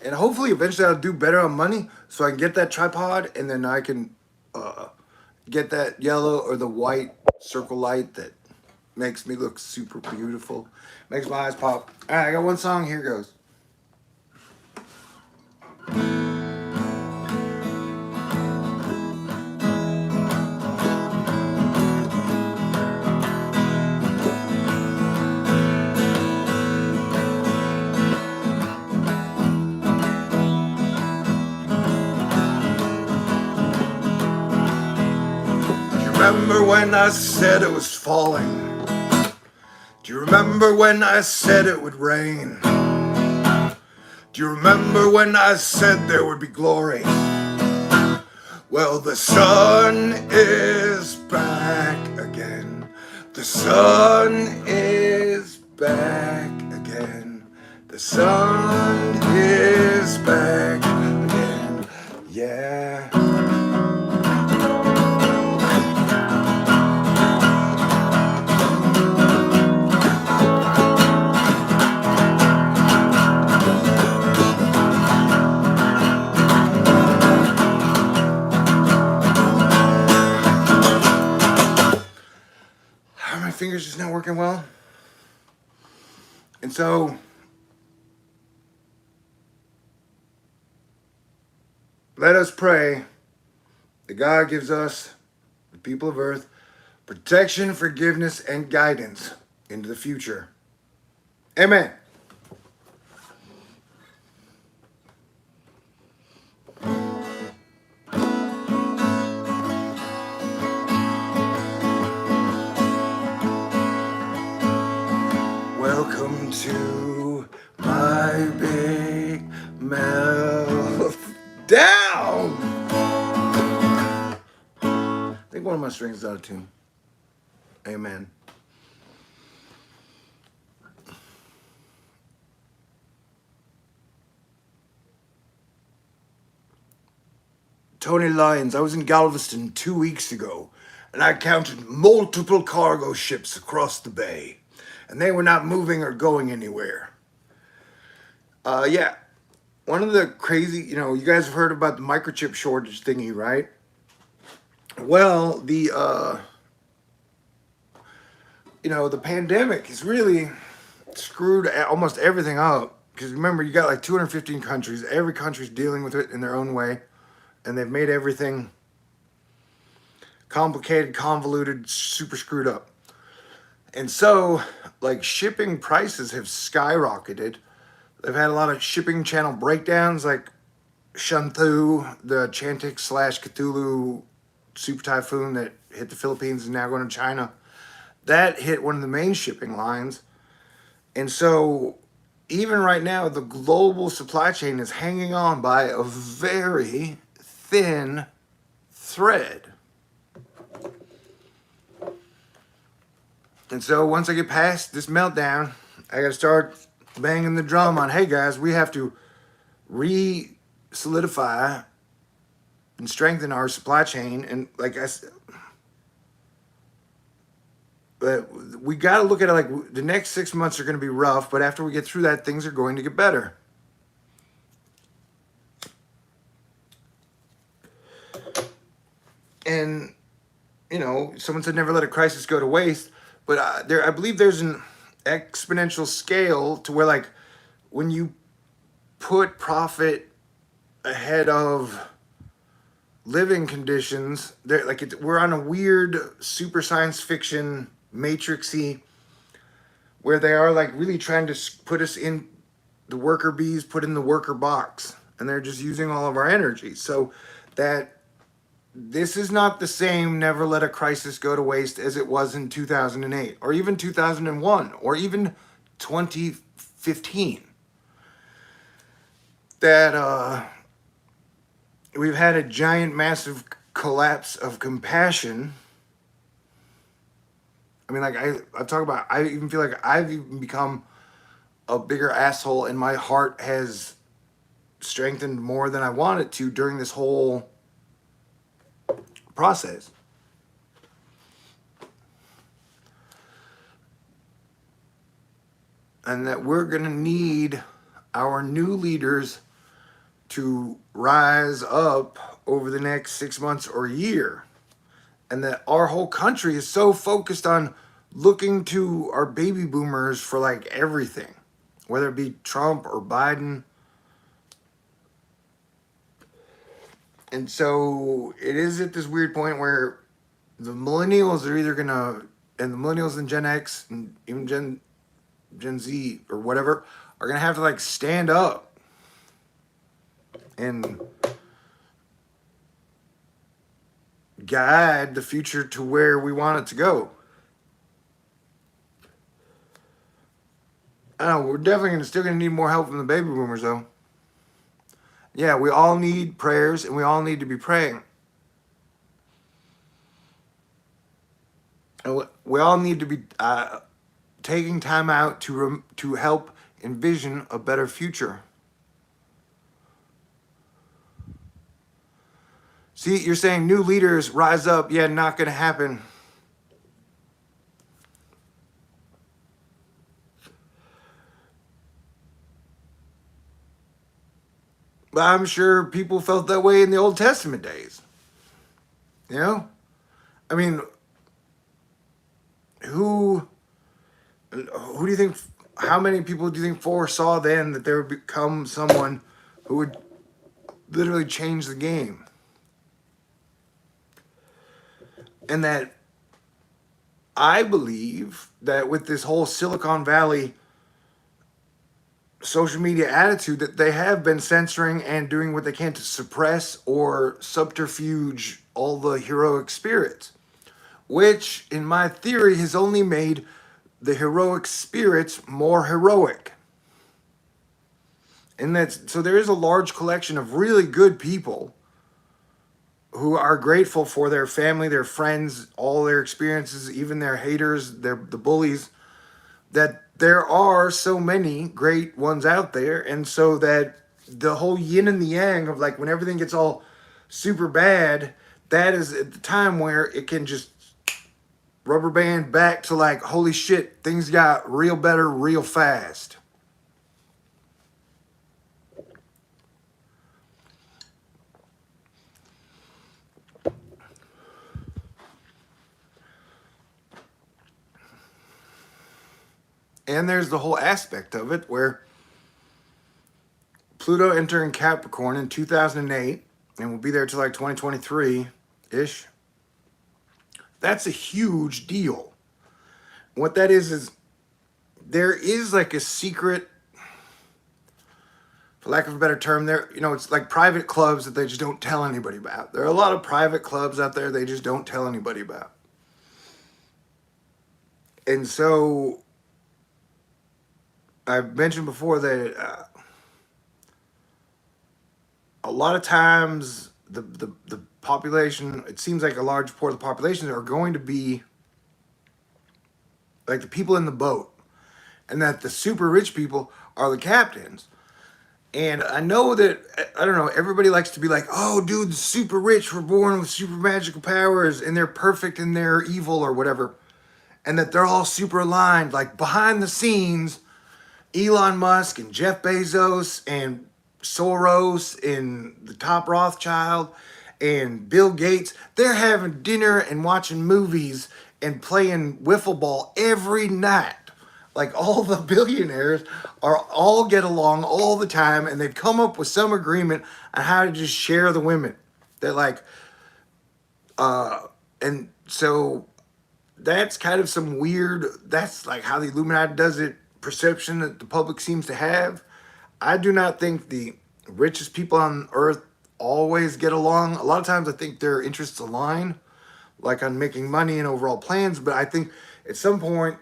And hopefully eventually I'll do better on money so I can get that tripod and then I can get that yellow or the white circle light that makes me look super beautiful. Makes my eyes pop. All right, I got one song. Here goes. when I said it was falling? Do you remember when I said it would rain? Do you remember when I said there would be glory? Well, the sun is back again. The sun is back again. The sun is back again. Yeah. My fingers just not working well. And so let us pray that God gives us, the people of earth, protection, forgiveness, and guidance into the future. Amen. Welcome to my big meltdown. I think one of my strings is out of tune. Amen. Tony Lyons, I was in Galveston 2 weeks ago, and I counted multiple cargo ships across the bay, and they were not moving or going anywhere. Yeah, one of the crazy, you guys have heard about the microchip shortage thingy, right? Well, the pandemic has really screwed almost everything up. Because remember, you got like 215 countries. Every country's dealing with it in their own way. And they've made everything complicated, convoluted, super screwed up. And so, like, shipping prices have skyrocketed. They've had a lot of shipping channel breakdowns, like Shanthu, the Chantix / Cthulhu super typhoon that hit the Philippines and now going to China. That hit one of the main shipping lines. And so, even right now, the global supply chain is hanging on by a very thin thread. And so once I get past this meltdown, I got to start banging the drum on, hey guys, we have to solidify and strengthen our supply chain. And like I said, we got to look at it like the next 6 months are going to be rough, but after we get through that, things are going to get better. And, someone said never let a crisis go to waste. But I believe there's an exponential scale to where, like, when you put profit ahead of living conditions, we're on a weird super science fiction matrixy where they are like really trying to put us in the worker bees, put in the worker box, and they're just using all of our energy. So that this is not the same never let a crisis go to waste as it was in 2008 or even 2001 or even 2015. That we've had a giant, massive collapse of compassion. I mean, like I talk about, I even feel like I've even become a bigger asshole and my heart has strengthened more than I wanted to during this whole process. And that we're going to need our new leaders to rise up over the next 6 months or a year. And that our whole country is so focused on looking to our baby boomers for like everything, whether it be Trump or Biden. And so it is at this weird point where the millennials are either gonna, and the millennials and Gen X and even Gen Z or whatever are gonna have to like stand up and guide the future to where we want it to go. I know we're definitely still gonna need more help from the baby boomers though. Yeah, we all need prayers and we all need to be praying. And we all need to be taking time out to help envision a better future. See, you're saying new leaders rise up. Yeah, not going to happen. But I'm sure people felt that way in the Old Testament days. You know? I mean, who do you think, how many people do you think foresaw then that there would become someone who would literally change the game? And that I believe that with this whole Silicon Valley social media attitude that they have been censoring and doing what they can to suppress or subterfuge all the heroic spirits, which in my theory has only made the heroic spirits more heroic. And that's so there is a large collection of really good people who are grateful for their family, their friends, all their experiences, even their haters, the bullies, that there are so many great ones out there. And so that the whole yin and the yang of like when everything gets all super bad, that is at the time where it can just rubber band back to like, holy shit, things got real better real fast. And there's the whole aspect of it where Pluto entering Capricorn in 2008 and will be there till like 2023-ish. That's a huge deal. What that is there is like a secret, for lack of a better term, there, you know, it's like private clubs that they just don't tell anybody about. There are a lot of private clubs out there they just don't tell anybody about. And so I've mentioned before that a lot of times the population, it seems like a large part of the population are going to be like the people in the boat, and that the super rich people are the captains. And I know that, I don't know, everybody likes to be like, oh, dude, the super rich were born with super magical powers and they're perfect and they're evil or whatever. And that they're all super aligned. Like behind the scenes, Elon Musk and Jeff Bezos and Soros and the top Rothschild and Bill Gates, they're having dinner and watching movies and playing wiffle ball every night. Like all the billionaires are all get along all the time, and they've come up with some agreement on how to just share the women. They're like, and so that's kind of some weird, that's like how the Illuminati does it, perception that the public seems to have. I do not think the richest people on earth always get along. A lot of times I think their interests align, like on making money and overall plans, but I think at some point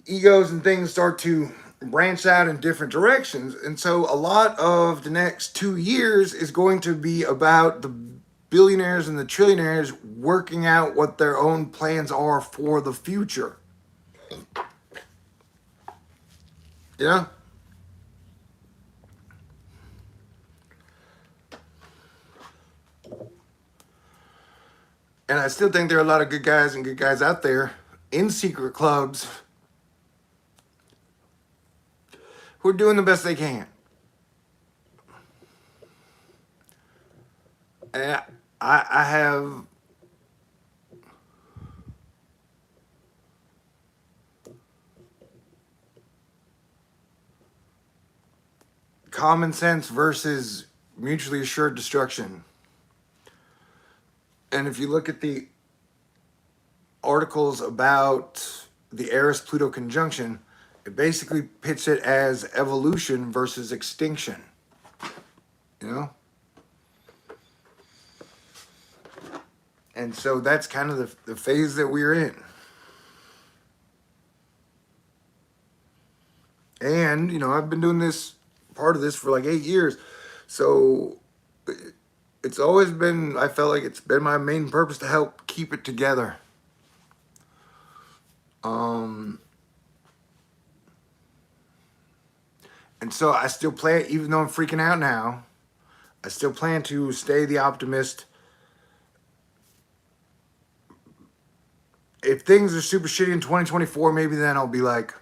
egos and things start to branch out in different directions. And so a lot of the next 2 years is going to be about the billionaires and the trillionaires working out what their own plans are for the future. Yeah. And I still think there are a lot of good guys and good guys out there in secret clubs who are doing the best they can. And I have common sense versus mutually assured destruction. And if you look at the articles about the Eris Pluto conjunction, it basically pits it as evolution versus extinction. You know? And so that's kind of the phase that we're in. And, I've been doing this, part of this for like 8 years. So it's always been, I felt like it's been my main purpose to help keep it together. And so I still plan, even though I'm freaking out now, I still plan to stay the optimist. If things are super shitty in 2024, maybe then I'll be like,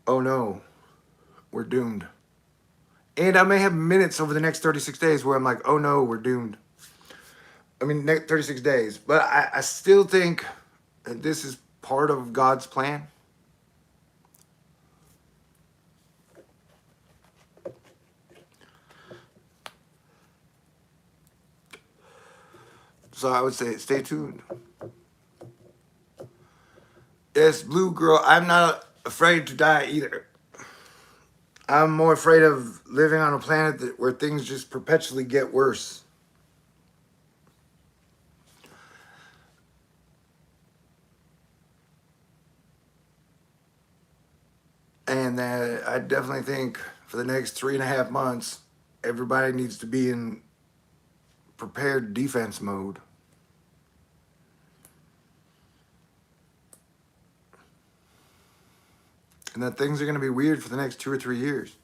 oh no, we're doomed. And I may have minutes over the next 36 days where I'm like, oh no, we're doomed. I mean, 36 days. But I still think that this is part of God's plan. So I would say stay tuned. Yes, Blue Girl, I'm not afraid to die either. I'm more afraid of living on a planet where things just perpetually get worse. And that I definitely think for the next 3.5 months, everybody needs to be in prepared defense mode. And that things are going to be weird for the next 2 or 3 years.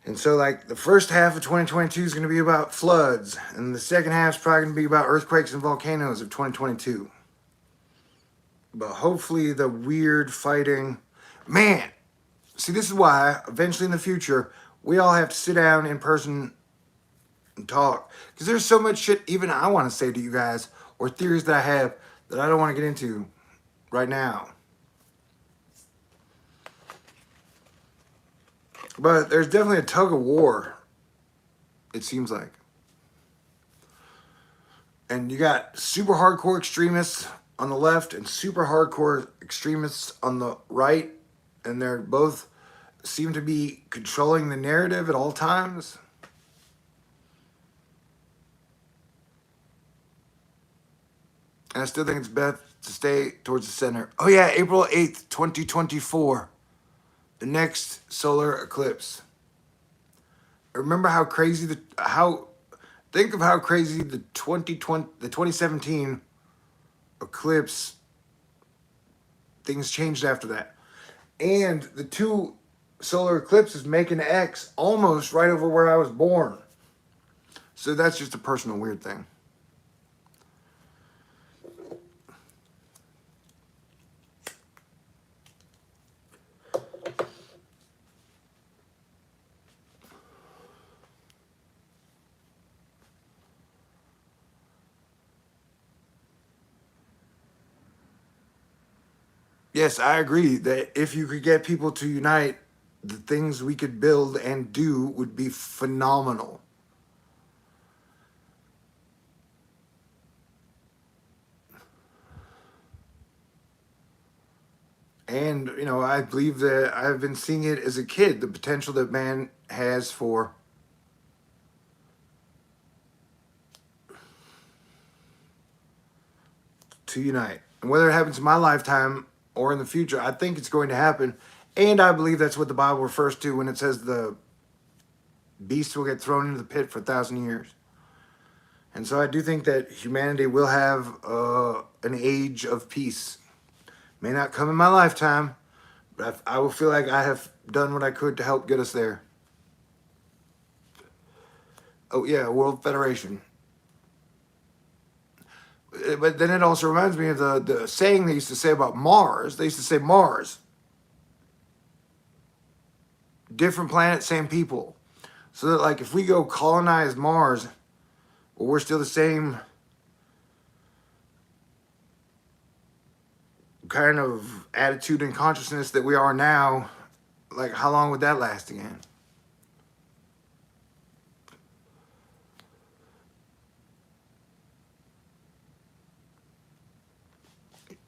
And so, like, the first half of 2022 is going to be about floods, and the second half is probably going to be about earthquakes and volcanoes of 2022. But hopefully, the weird fighting, man. See, this is why eventually in the future we all have to sit down in person and talk, because there's so much shit even I want to say to you guys, or theories that I have that I don't want to get into right now. But there's definitely a tug of war, it seems like. And you got super hardcore extremists on the left and super hardcore extremists on the right. And they're both seem to be controlling the narrative at all times. And I still think it's best to stay towards the center. Oh yeah, April 8th, 2024. The next solar eclipse. Remember how crazy think of how crazy the 2017 eclipse, things changed after that. And the two solar eclipses make an X almost right over where I was born. So that's just a personal weird thing. Yes, I agree that if you could get people to unite, the things we could build and do would be phenomenal. And, I believe that I've been seeing it as a kid, the potential that man has to unite. And whether it happens in my lifetime or in the future, I think it's going to happen. And I believe that's what the Bible refers to when it says the beast will get thrown into the pit for 1,000 years. And so I do think that humanity will have an age of peace. May not come in my lifetime, but I will feel like I have done what I could to help get us there. Oh yeah, World Federation. But then it also reminds me of the saying they used to say about Mars. They used to say Mars. Different planet, same people. So that, like, if we go colonize Mars, well, we're still the same kind of attitude and consciousness that we are now. Like, how long would that last again?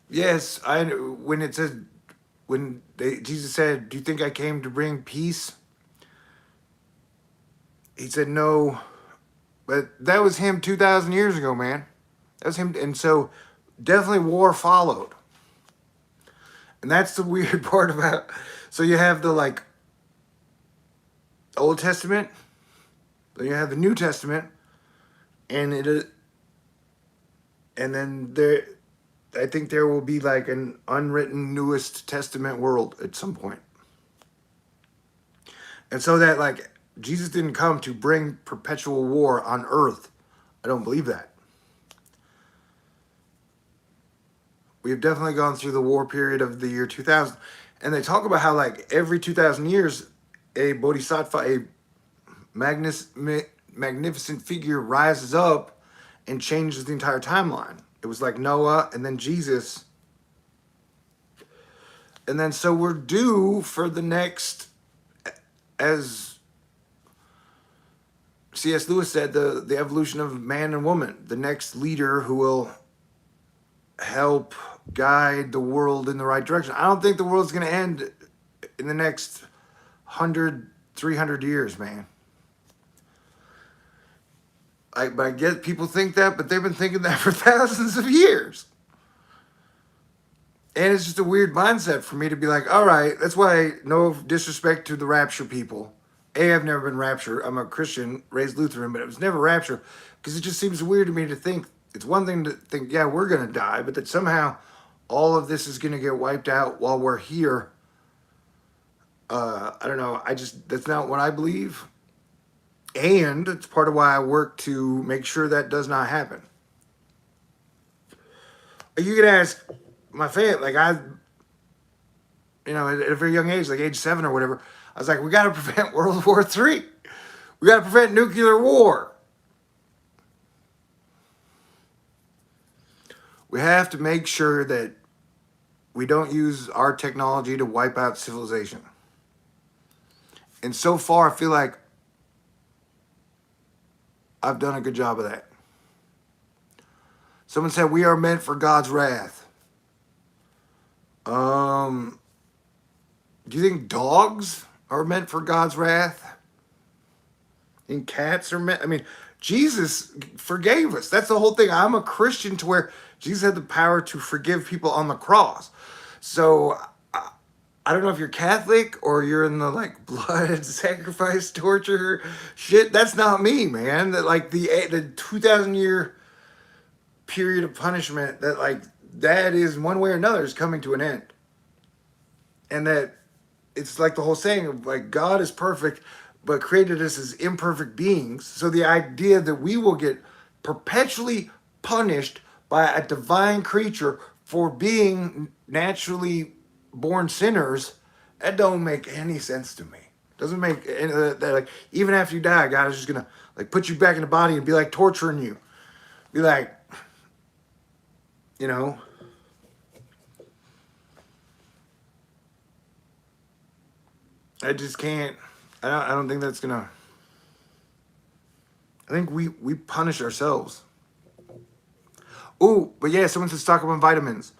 Yes, when Jesus said, "Do you think I came to bring peace?" he said no, but that was him 2,000 years ago, man. That was him, and so definitely war followed, and that's the weird part about. So you have the like Old Testament, then you have the New Testament, and and then there, I think there will be like an unwritten newest testament world at some point. And so that like Jesus didn't come to bring perpetual war on earth. I don't believe that. We have definitely gone through the war period of the year 2000. And they talk about how like every 2,000 years, a bodhisattva, a magnificent figure rises up and changes the entire timeline. It was like Noah and then Jesus. And then so we're due for the next, as C.S. Lewis said, the evolution of man and woman, the next leader who will help guide the world in the right direction. I don't think the world's going to end in the next 100, 300 years, man. But I get people think that, but they've been thinking that for thousands of years. And it's just a weird mindset for me to be like, all right, that's why, no disrespect to the rapture people. I've never been rapture. I'm a Christian, raised Lutheran, but it was never rapture because it just seems weird to me to think, it's one thing to think, yeah, we're going to die, but that somehow all of this is going to get wiped out while we're here. I don't know. That's not what I believe. And it's part of why I work to make sure that does not happen. You can ask my family, like at a very young age, like age 7 or whatever, I was like, we got to prevent World War III. We got to prevent nuclear war. We have to make sure that we don't use our technology to wipe out civilization. And so far, I feel like I've done a good job of that. Someone said we are meant for God's wrath. Do you think dogs are meant for God's wrath? And cats are meant? I mean, Jesus forgave us. That's the whole thing. I'm a Christian to where Jesus had the power to forgive people on the cross. So I don't know if you're Catholic or you're in the like blood sacrifice torture shit. That's not me, man. That like the 2,000 year period of punishment that like that is one way or another is coming to an end. And that it's like the whole saying of like God is perfect but created us as imperfect beings. So the idea that we will get perpetually punished by a divine creature for being naturally born sinners, that don't make any sense to me. Doesn't make any that like even after you die, God is just gonna like put you back in the body and be like torturing you. Be like, you know. I just can't. I don't think that's gonna. I think we punish ourselves. Ooh, but yeah, someone says stock up on vitamins.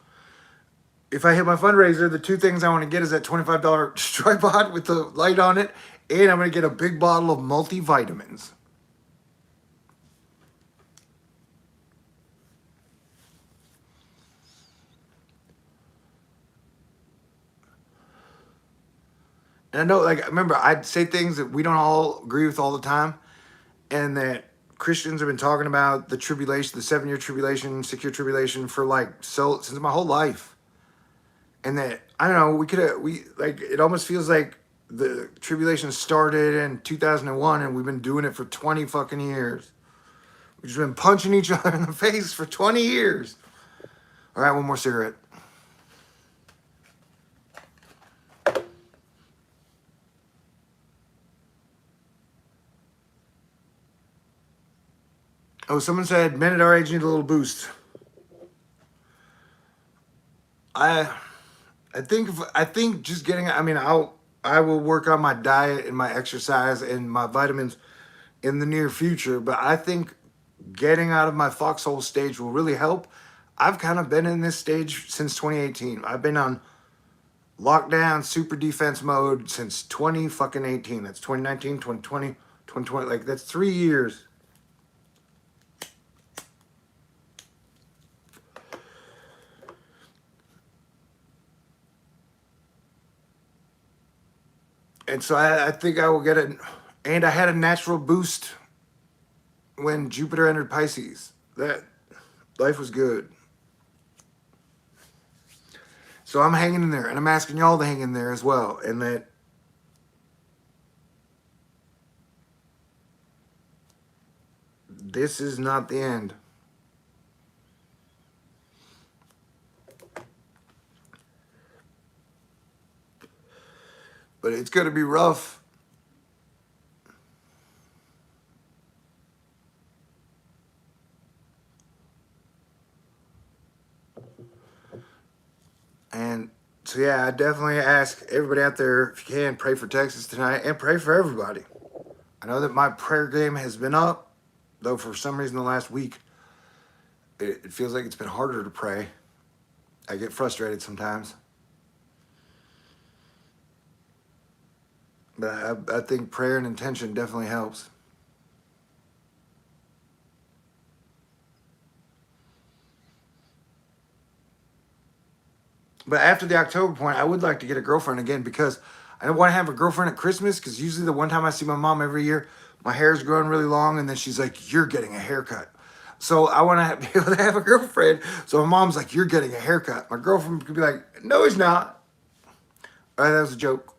If I hit my fundraiser, the 2 things I want to get is that $25 tripod with the light on it, and I'm gonna get a big bottle of multivitamins. And I know, like, remember, I'd say things that we don't all agree with all the time, and that Christians have been talking about the tribulation, the 7-year tribulation, 6-year tribulation for like since my whole life. And that, I don't know, it almost feels like the tribulation started in 2001 and we've been doing it for 20 fucking years. We've just been punching each other in the face for 20 years. All right, one more cigarette. Oh, someone said men at our age need a little boost. I think just getting. I mean, I will work on my diet and my exercise and my vitamins in the near future. But I think getting out of my foxhole stage will really help. I've kind of been in this stage since 2018. I've been on lockdown, super defense mode since 20 fucking 18. That's 2019, 2020, 2020, like that's 3 years. And so I think I will get it. And I had a natural boost when Jupiter entered Pisces. That life was good. So I'm hanging in there, and I'm asking y'all to hang in there as well. And that this is not the end. But it's going to be rough. And so, yeah, I definitely ask everybody out there, if you can, pray for Texas tonight and pray for everybody. I know that my prayer game has been up, though for some reason the last week, it feels like it's been harder to pray. I get frustrated sometimes. But I think prayer and intention definitely helps. But after the October point, I would like to get a girlfriend again because I don't want to have a girlfriend at Christmas because usually the one time I see my mom every year, my hair's growing really long and then she's like, you're getting a haircut. So I want to be able to have a girlfriend. So my mom's like, you're getting a haircut. My girlfriend could be like, no, he's not. All right, that was a joke.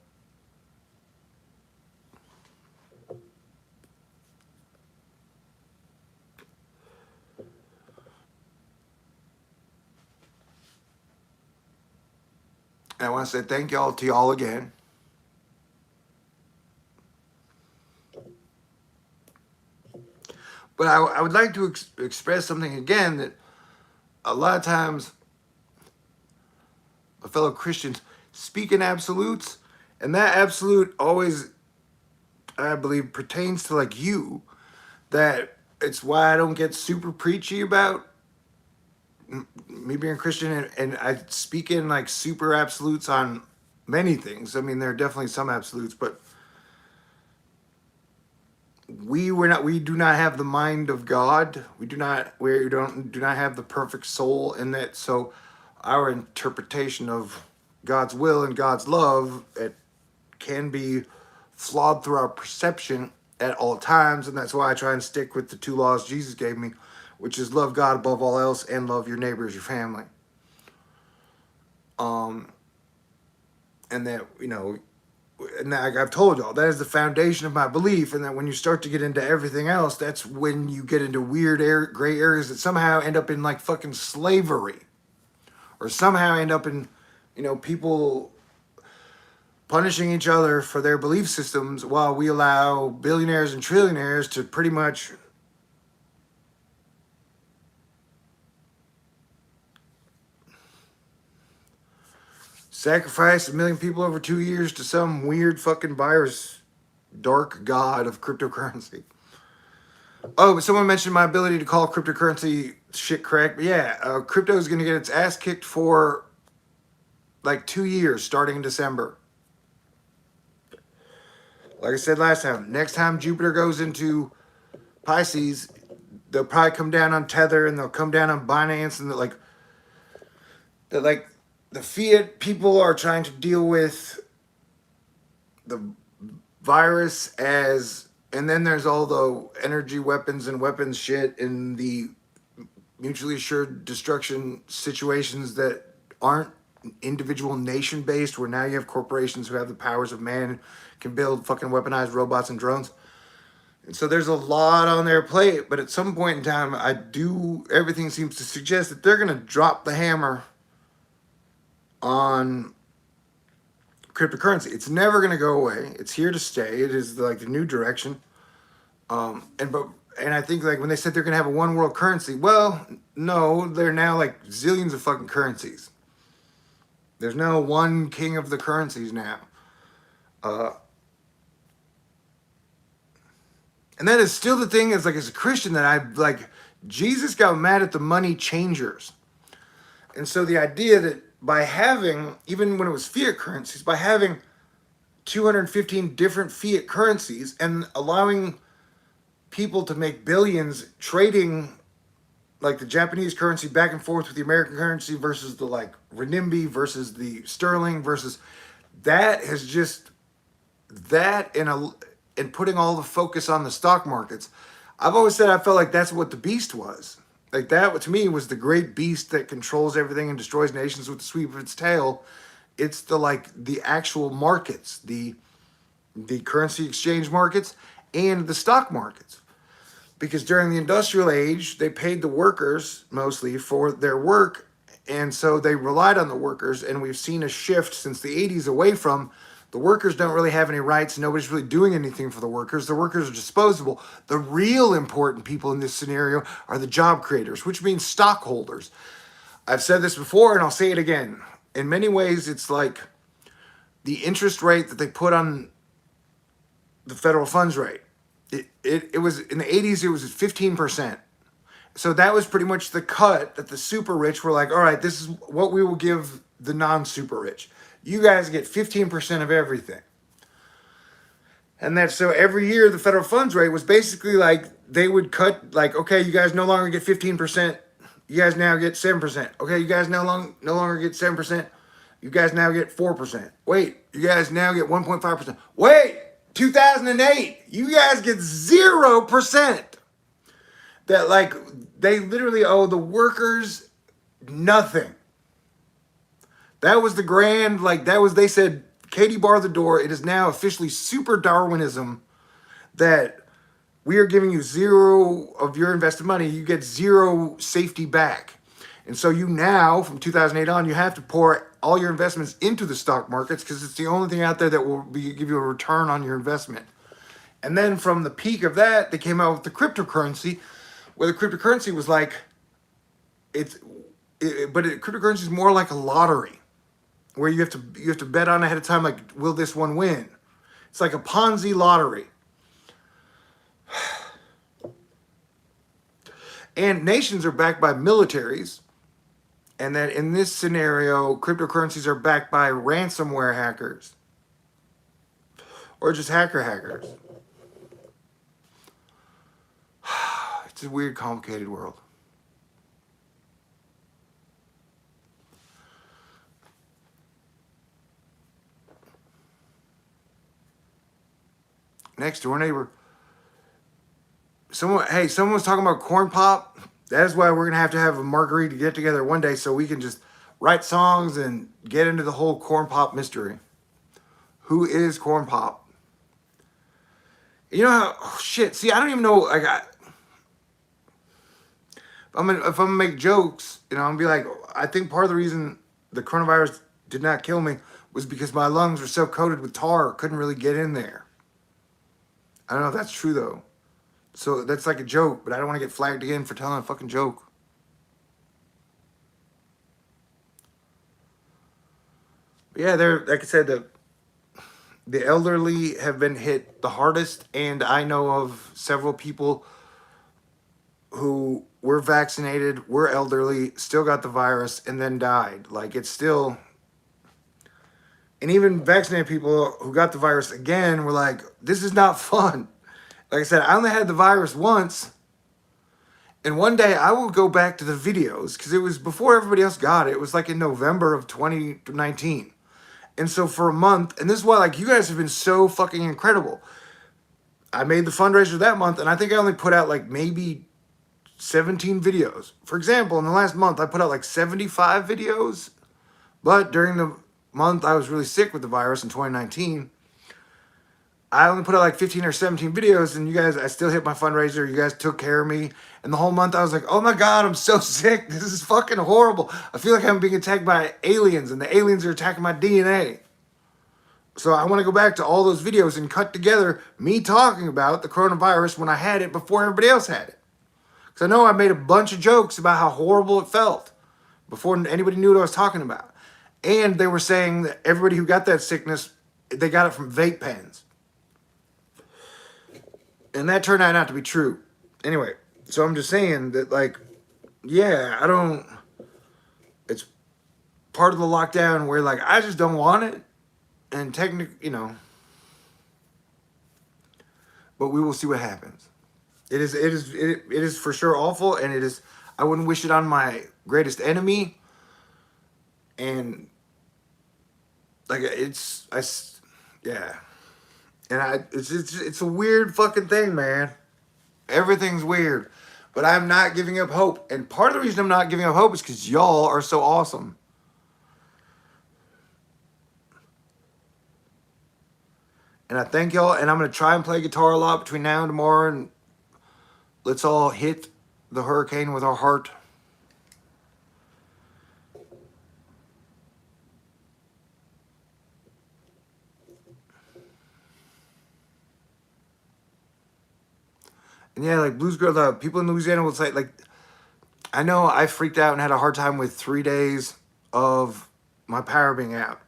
And I want to say thank y'all to y'all again. But I would like to express something again that a lot of times my fellow Christians speak in absolutes, and that absolute always, I believe, pertains to like you. That it's why I don't get super preachy about me being Christian, and I speak in like super absolutes on many things. I mean, there are definitely some absolutes, but we do not have the mind of God. We do not have the perfect soul in it. So our interpretation of God's will and God's love, it can be flawed through our perception at all times, and that's why I try and stick with the 2 laws Jesus gave me, which is love God above all else and love your neighbor as your family. And that, and like I've told y'all, that is the foundation of my belief, and that when you start to get into everything else, that's when you get into weird gray areas that somehow end up in like fucking slavery, or somehow end up in, people punishing each other for their belief systems while we allow billionaires and trillionaires to pretty much sacrifice 1 million people over 2 years to some weird fucking virus, dark god of cryptocurrency. Oh, but someone mentioned my ability to call cryptocurrency shit correct. But yeah, crypto is going to get its ass kicked for like 2 years starting in December. Like I said last time, next time Jupiter goes into Pisces, they'll probably come down on Tether and they'll come down on Binance, and the fiat people are trying to deal with the virus and then there's all the energy weapons and weapons shit and the mutually assured destruction situations that aren't individual nation based, where now you have corporations who have the powers of man, can build fucking weaponized robots and drones. And so there's a lot on their plate, but at some point in time, everything seems to suggest that they're going to drop the hammer on cryptocurrency. It's never going to go away. It's here to stay. It is like the new direction. And I think like when they said they're going to have a one world currency, well, no, they're now like zillions of fucking currencies. There's no one king of the currencies now. And that is still the thing, as a Christian, that I like, Jesus got mad at the money changers. And so the idea that by having, even when it was fiat currencies, by having 215 different fiat currencies and allowing people to make billions trading like the Japanese currency back and forth with the American currency versus the like renminbi versus the sterling versus that has just that and putting all the focus on the stock markets. I've always said I felt like that's what the beast was. Like that to me was the great beast that controls everything and destroys nations with the sweep of its tail. It's the like the actual markets, the currency exchange markets and the stock markets. Because during the industrial age, they paid the workers mostly for their work. And so they relied on the workers. And we've seen a shift since the 80s away from the workers don't really have any rights. Nobody's really doing anything for the workers. The workers are disposable. The real important people in this scenario are the job creators, which means stockholders. I've said this before and I'll say it again. In many ways, it's like the interest rate that they put on the federal funds rate. It was in the 80s, it was at 15%. So that was pretty much the cut that the super rich were like, all right, this is what we will give the non-super rich. You guys get 15% of everything. And that's so every year the federal funds rate was basically like they would cut like, okay, you guys no longer get 15%. You guys now get 7%. Okay, you guys no longer get 7%. You guys now get 4%. Wait, you guys now get 1.5%. Wait, 2008, you guys get 0%. That like they literally owe the workers nothing. That was the grand, like that was, they said, Katie barred the door. It is now officially super Darwinism that we are giving you zero of your invested money. You get zero safety back. And so you now, from 2008 on, you have to pour all your investments into the stock markets because it's the only thing out there that will give you a return on your investment. And then from the peak of that, they came out with the cryptocurrency, where the cryptocurrency was like, cryptocurrency is more like a lottery, where you have to bet on ahead of time, like, will this one win? It's like a Ponzi lottery. And nations are backed by militaries. And then in this scenario, cryptocurrencies are backed by ransomware hackers. Or just hackers. It's a weird, complicated world. Next door neighbor. Someone was talking about corn pop. That is why we're going to have a margarita get together one day so we can just write songs and get into the whole corn pop mystery. Who is corn pop? You know how, oh shit, see, I don't even know, like, if I'm gonna make jokes, you know, I'm gonna be like, I think part of the reason the coronavirus did not kill me was because my lungs were so coated with tar, couldn't really get in there. I don't know if that's true though. So that's like a joke, but I don't want to get flagged again for telling a fucking joke. But yeah, like I said, the elderly have been hit the hardest, and I know of several people who were vaccinated, were elderly, still got the virus, and then died. Like, it's still... And even vaccinated people who got the virus again were like, this is not fun. Like I said, I only had the virus once. And one day I will go back to the videos because it was before everybody else got it. It was like in November of 2019. And so for a month, and this is why, like, you guys have been so fucking incredible. I made the fundraiser that month, and I think I only put out like maybe 17 videos. For example, in the last month, I put out like 75 videos. But during the month I was really sick with the virus in 2019, I only put out like 15 or 17 videos, and you guys, I still hit my fundraiser. You guys took care of me. And the whole month I was like, oh my God, I'm so sick. This is fucking horrible. I feel like I'm being attacked by aliens, and the aliens are attacking my DNA. So I want to go back to all those videos and cut together me talking about the coronavirus when I had it before everybody else had it. Because I know I made a bunch of jokes about how horrible it felt before anybody knew what I was talking about. And they were saying that everybody who got that sickness, they got it from vape pens. And that turned out not to be true. Anyway, so I'm just saying that, like, yeah, it's part of the lockdown where, like, I just don't want it. And technically, you know, but we will see what happens. It is for sure awful, and it is. I wouldn't wish it on my greatest enemy, and like yeah, and it's a weird fucking thing, man. Everything's weird, but I'm not giving up hope, and part of the reason I'm not giving up hope is because y'all are so awesome, and I thank y'all. And I'm gonna try and play guitar a lot between now and tomorrow, and let's all hit the hurricane with our heart. And yeah, like Blues Girl, the people in Louisiana will say, like, I know I freaked out and had a hard time with 3 days of my power being out.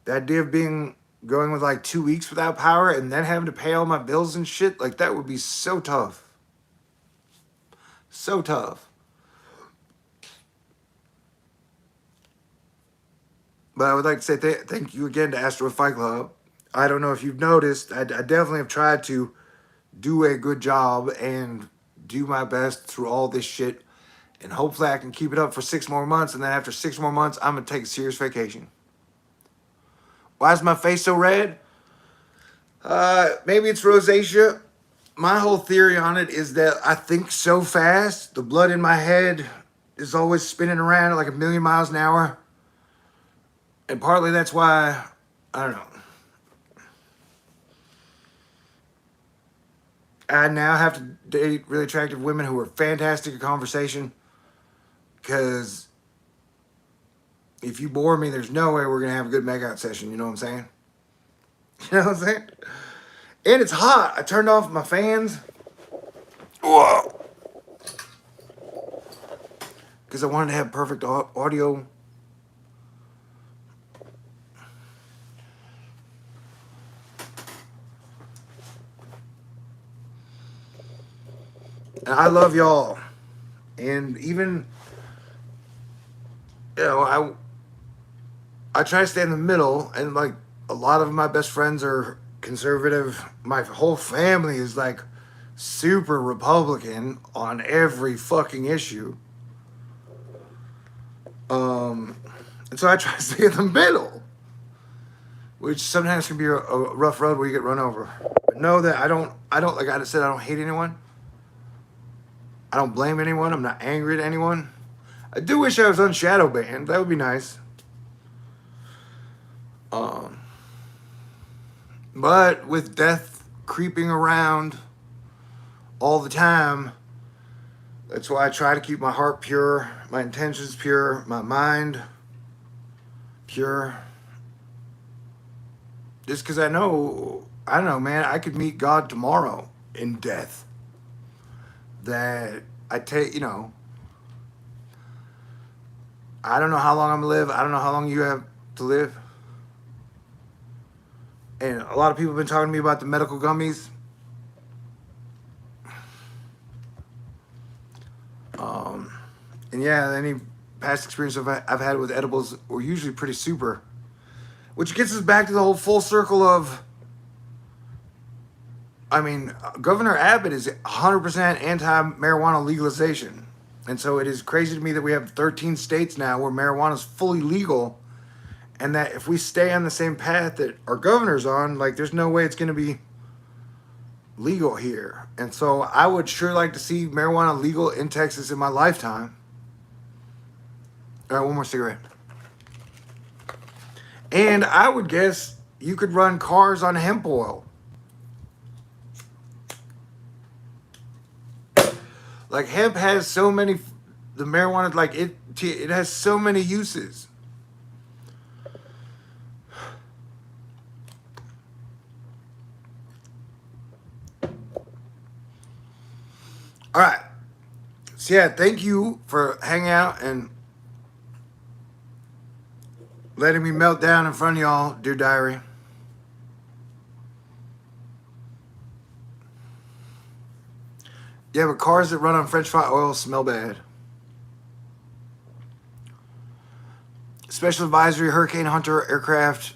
The idea of going with like 2 weeks without power and then having to pay all my bills and shit, like that would be so tough. So tough. But I would like to say thank you again to Astro Fight Club. I don't know if you've noticed, I definitely have tried to do a good job and do my best through all this shit. And hopefully I can keep it up for 6 more months. And then after 6 more months, I'm going to take a serious vacation. Why is my face so red? Maybe it's rosacea. My whole theory on it is that I think so fast. The blood in my head is always spinning around at like 1,000,000 miles an hour. And partly that's why, I don't know. I now have to date really attractive women who are fantastic at conversation. Because if you bore me, there's no way we're going to have a good makeout session. You know what I'm saying? You know what I'm saying? And it's hot. I turned off my fans. Whoa. Because I wanted to have perfect audio. And I love y'all. And even, I try to stay in the middle. And like a lot of my best friends are conservative. My whole family is like super Republican on every fucking issue. And so I try to stay in the middle, which sometimes can be a rough road where you get run over. But know that I don't, like I said, I don't hate anyone. I don't blame anyone. I'm not angry at anyone. I do wish I was on shadow banned. That would be nice. But with death creeping around all the time, that's why I try to keep my heart pure, my intentions pure, my mind pure. Just because I don't know, man, I could meet God tomorrow in death. That I take, I don't know how long I'm going to live. I don't know how long you have to live. And a lot of people have been talking to me about the medical gummies. And yeah, any past experience I've had with edibles were usually pretty super. Which gets us back to the whole full circle of, Governor Abbott is 100% anti-marijuana legalization. And so it is crazy to me that we have 13 states now where marijuana is fully legal. And that if we stay on the same path that our governor's on, like there's no way it's going to be legal here. And so I would sure like to see marijuana legal in Texas in my lifetime. All right, one more cigarette. And I would guess you could run cars on hemp oil. Like hemp has so many, the marijuana, like it has so many uses. All right. So yeah, thank you for hanging out and letting me melt down in front of y'all, dear diary. Yeah, but cars that run on French fry oil smell bad. Special advisory, Hurricane Hunter aircraft.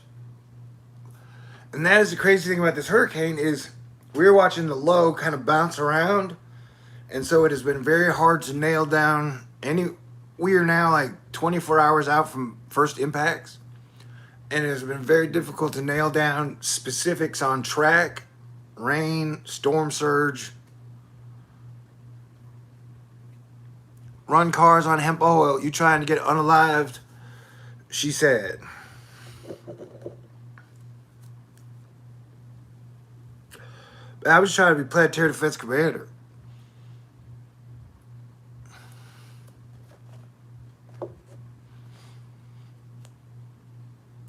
And that is the crazy thing about this hurricane is we were watching the low kind of bounce around, and so it has been very hard to nail down any. We are now like 24 hours out from first impacts, and it has been very difficult to nail down specifics on track, rain, storm surge, run cars on hemp oil. You trying to get unalived, she said. I was trying to be planetary defense commander.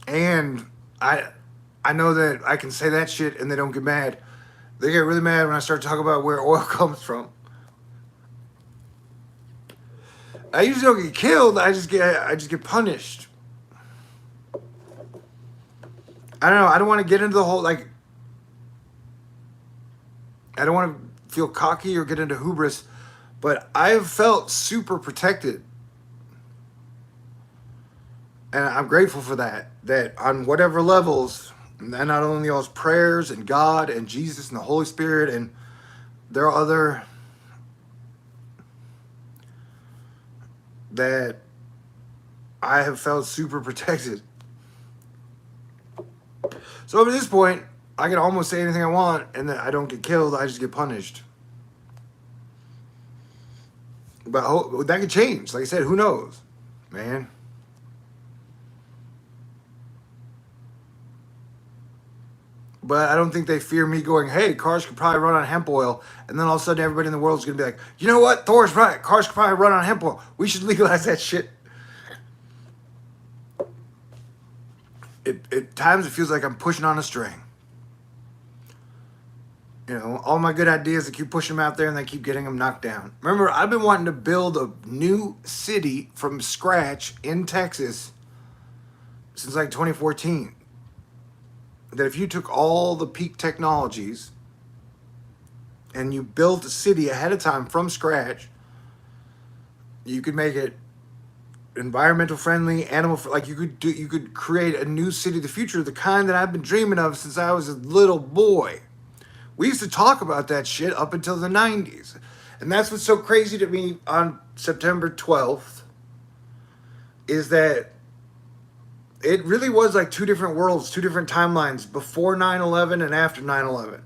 And I know that I can say that shit and they don't get mad. They get really mad when I start talking about where oil comes from. I usually don't get killed. I just get punished. I don't know. I don't want to get into the whole like. I don't want to feel cocky or get into hubris, but I've felt super protected, and I'm grateful for that. That on whatever levels, and not only y'all's prayers and God and Jesus and the Holy Spirit, and there are other that I have felt super protected. So at this point, I can almost say anything I want, and then I don't get killed. I just get punished. But that could change. Like I said, who knows, man? But I don't think they fear me going, hey, cars could probably run on hemp oil. And then all of a sudden everybody in the world is going to be like, you know what? Thor's right. Cars could probably run on hemp oil. We should legalize that shit. At times it feels like I'm pushing on a string. You know, all my good ideas, I keep pushing them out there and they keep getting them knocked down. Remember, I've been wanting to build a new city from scratch in Texas since like 2014. That if you took all the peak technologies and you built a city ahead of time from scratch, you could make it environmental friendly, like you could create a new city of the future, the kind that I've been dreaming of since I was a little boy. We used to talk about that shit up until the 90s. And that's what's so crazy to me on September 12th is that it really was like two different worlds, two different timelines before 9/11 and after 9/11.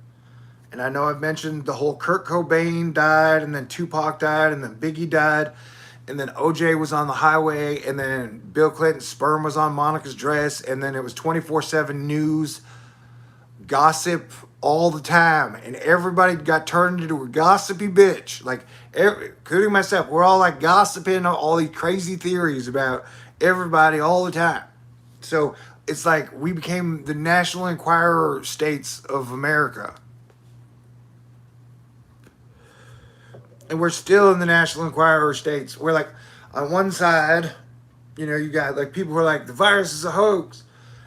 And I know I've mentioned the whole Kurt Cobain died, and then Tupac died, and then Biggie died, and then OJ was on the highway, and then Bill Clinton's sperm was on Monica's dress, and then it was 24/7 news, gossip all the time, and everybody got turned into a gossipy bitch. Like, including myself, we're all like gossiping all these crazy theories about everybody all the time. So it's like we became the National Enquirer states of America. And we're still in the National Enquirer states. We're like, on one side, you know, you got like people who are like, the virus is a hoax.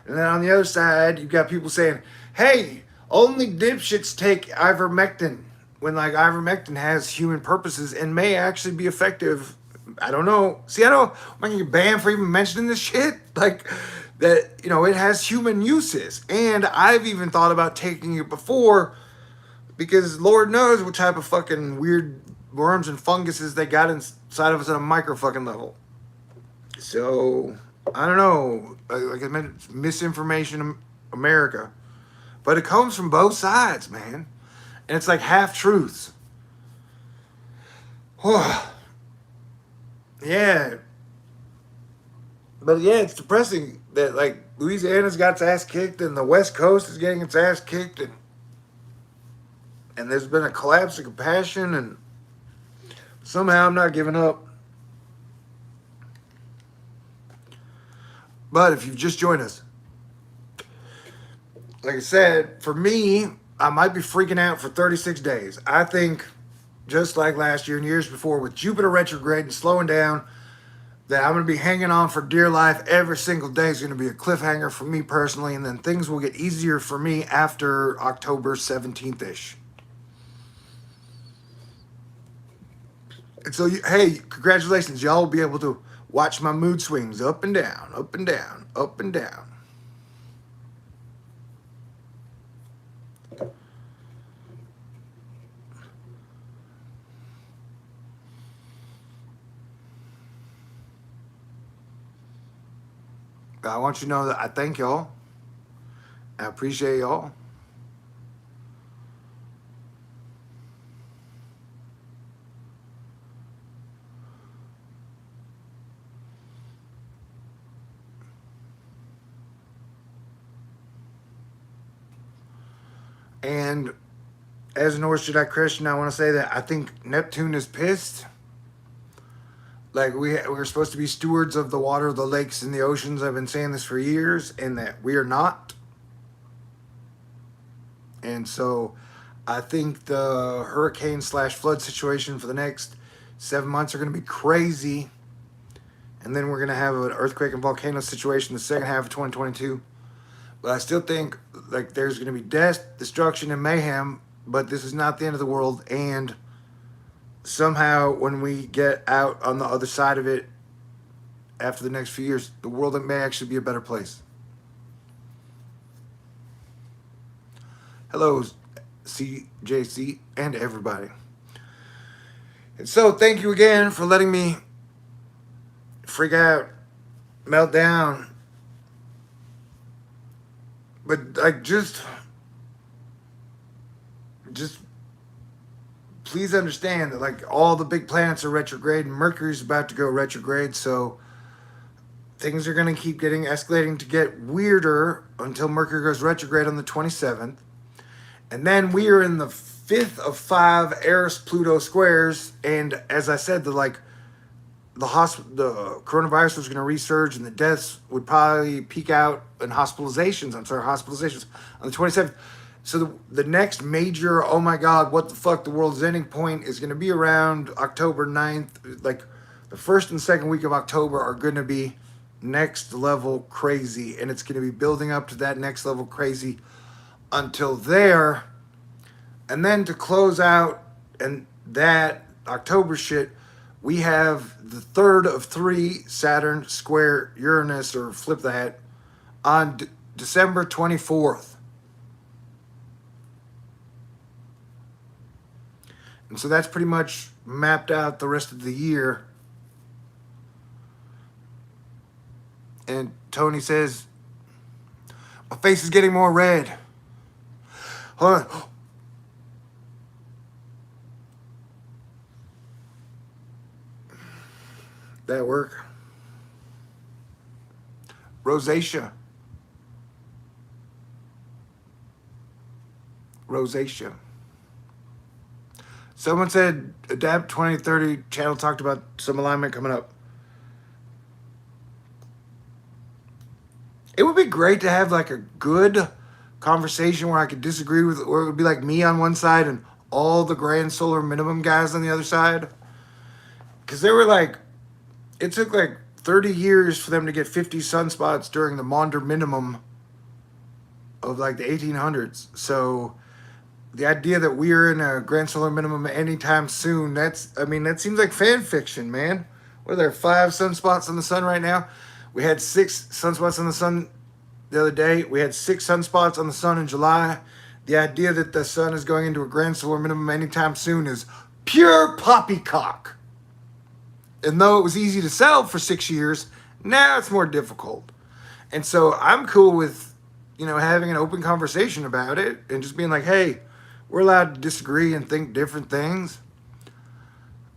And then on the other side, you've got people saying, hey, only dipshits take ivermectin. When like ivermectin has human purposes and may actually be effective. I don't know. See, I don't, am I going to get banned for even mentioning this shit? Like, that, you know, it has human uses. And I've even thought about taking it before because Lord knows what type of fucking weird worms and funguses they got inside of us at a micro fucking level. So, I don't know. Like I meant, it's misinformation America. But it comes from both sides, man. And it's like half truths. Yeah. But yeah, it's depressing that like Louisiana's got its ass kicked and the West Coast is getting its ass kicked and there's been a collapse of compassion and somehow I'm not giving up. But if you've just joined us, like I said, for me, I might be freaking out for 36 days. I think, just like last year and years before, with Jupiter retrograde and slowing down, that I'm going to be hanging on for dear life. Every single day is going to be a cliffhanger for me personally, and then things will get easier for me after October 17th-ish. And so, hey, congratulations. Y'all will be able to watch my mood swings up and down, up and down, up and down. I want you to know that I thank y'all. I appreciate y'all. And as an North Jedi Christian, I want to say that I think Neptune is pissed. Like we're supposed to be stewards of the water, the lakes, and the oceans. I've been saying this for years, and that we are not. And so, I think the hurricane slash flood situation for the next 7 months are going to be crazy. And then we're going to have an earthquake and volcano situation the second half of 2022. But I still think like there's going to be death, destruction, and mayhem. But this is not the end of the world. And somehow, when we get out on the other side of it, after the next few years, the world may actually be a better place. Hello, CJC, and everybody. And so, thank you again for letting me freak out, melt down. But like, just please understand that like all the big planets are retrograde, and Mercury's about to go retrograde. So things are going to keep getting escalating to get weirder until Mercury goes retrograde on the 27th. And then we are in the fifth of 5 Eris Pluto squares. And as I said, the coronavirus was going to resurge, and the deaths would probably peak out in hospitalizations on the 27th. So the next major, oh my God, what the fuck, the world's ending point is going to be around October 9th. Like the first and second week of October are going to be next level crazy. And it's going to be building up to that next level crazy until there. And then to close out and that October shit, we have the third of 3 Saturn square Uranus, or flip that, on December 24th. And so that's pretty much mapped out the rest of the year. And Tony says, my face is getting more red. Hold on. That work? Rosacea. Someone said Adapt 2030 channel talked about some alignment coming up. It would be great to have like a good conversation where I could disagree with, or it would be like me on one side and all the grand solar minimum guys on the other side. Because they were like, it took like 30 years for them to get 50 sunspots during the Maunder minimum of like the 1800s. So the idea that we're in a grand solar minimum anytime soon, that seems like fan fiction, man. What are there, 5 sunspots on the sun right now? We had 6 sunspots on the sun the other day. We had 6 sunspots on the sun in July. The idea that the sun is going into a grand solar minimum anytime soon is pure poppycock. And though it was easy to sell for 6 years, now it's more difficult. And so I'm cool with, having an open conversation about it and just being like, hey, we're allowed to disagree and think different things.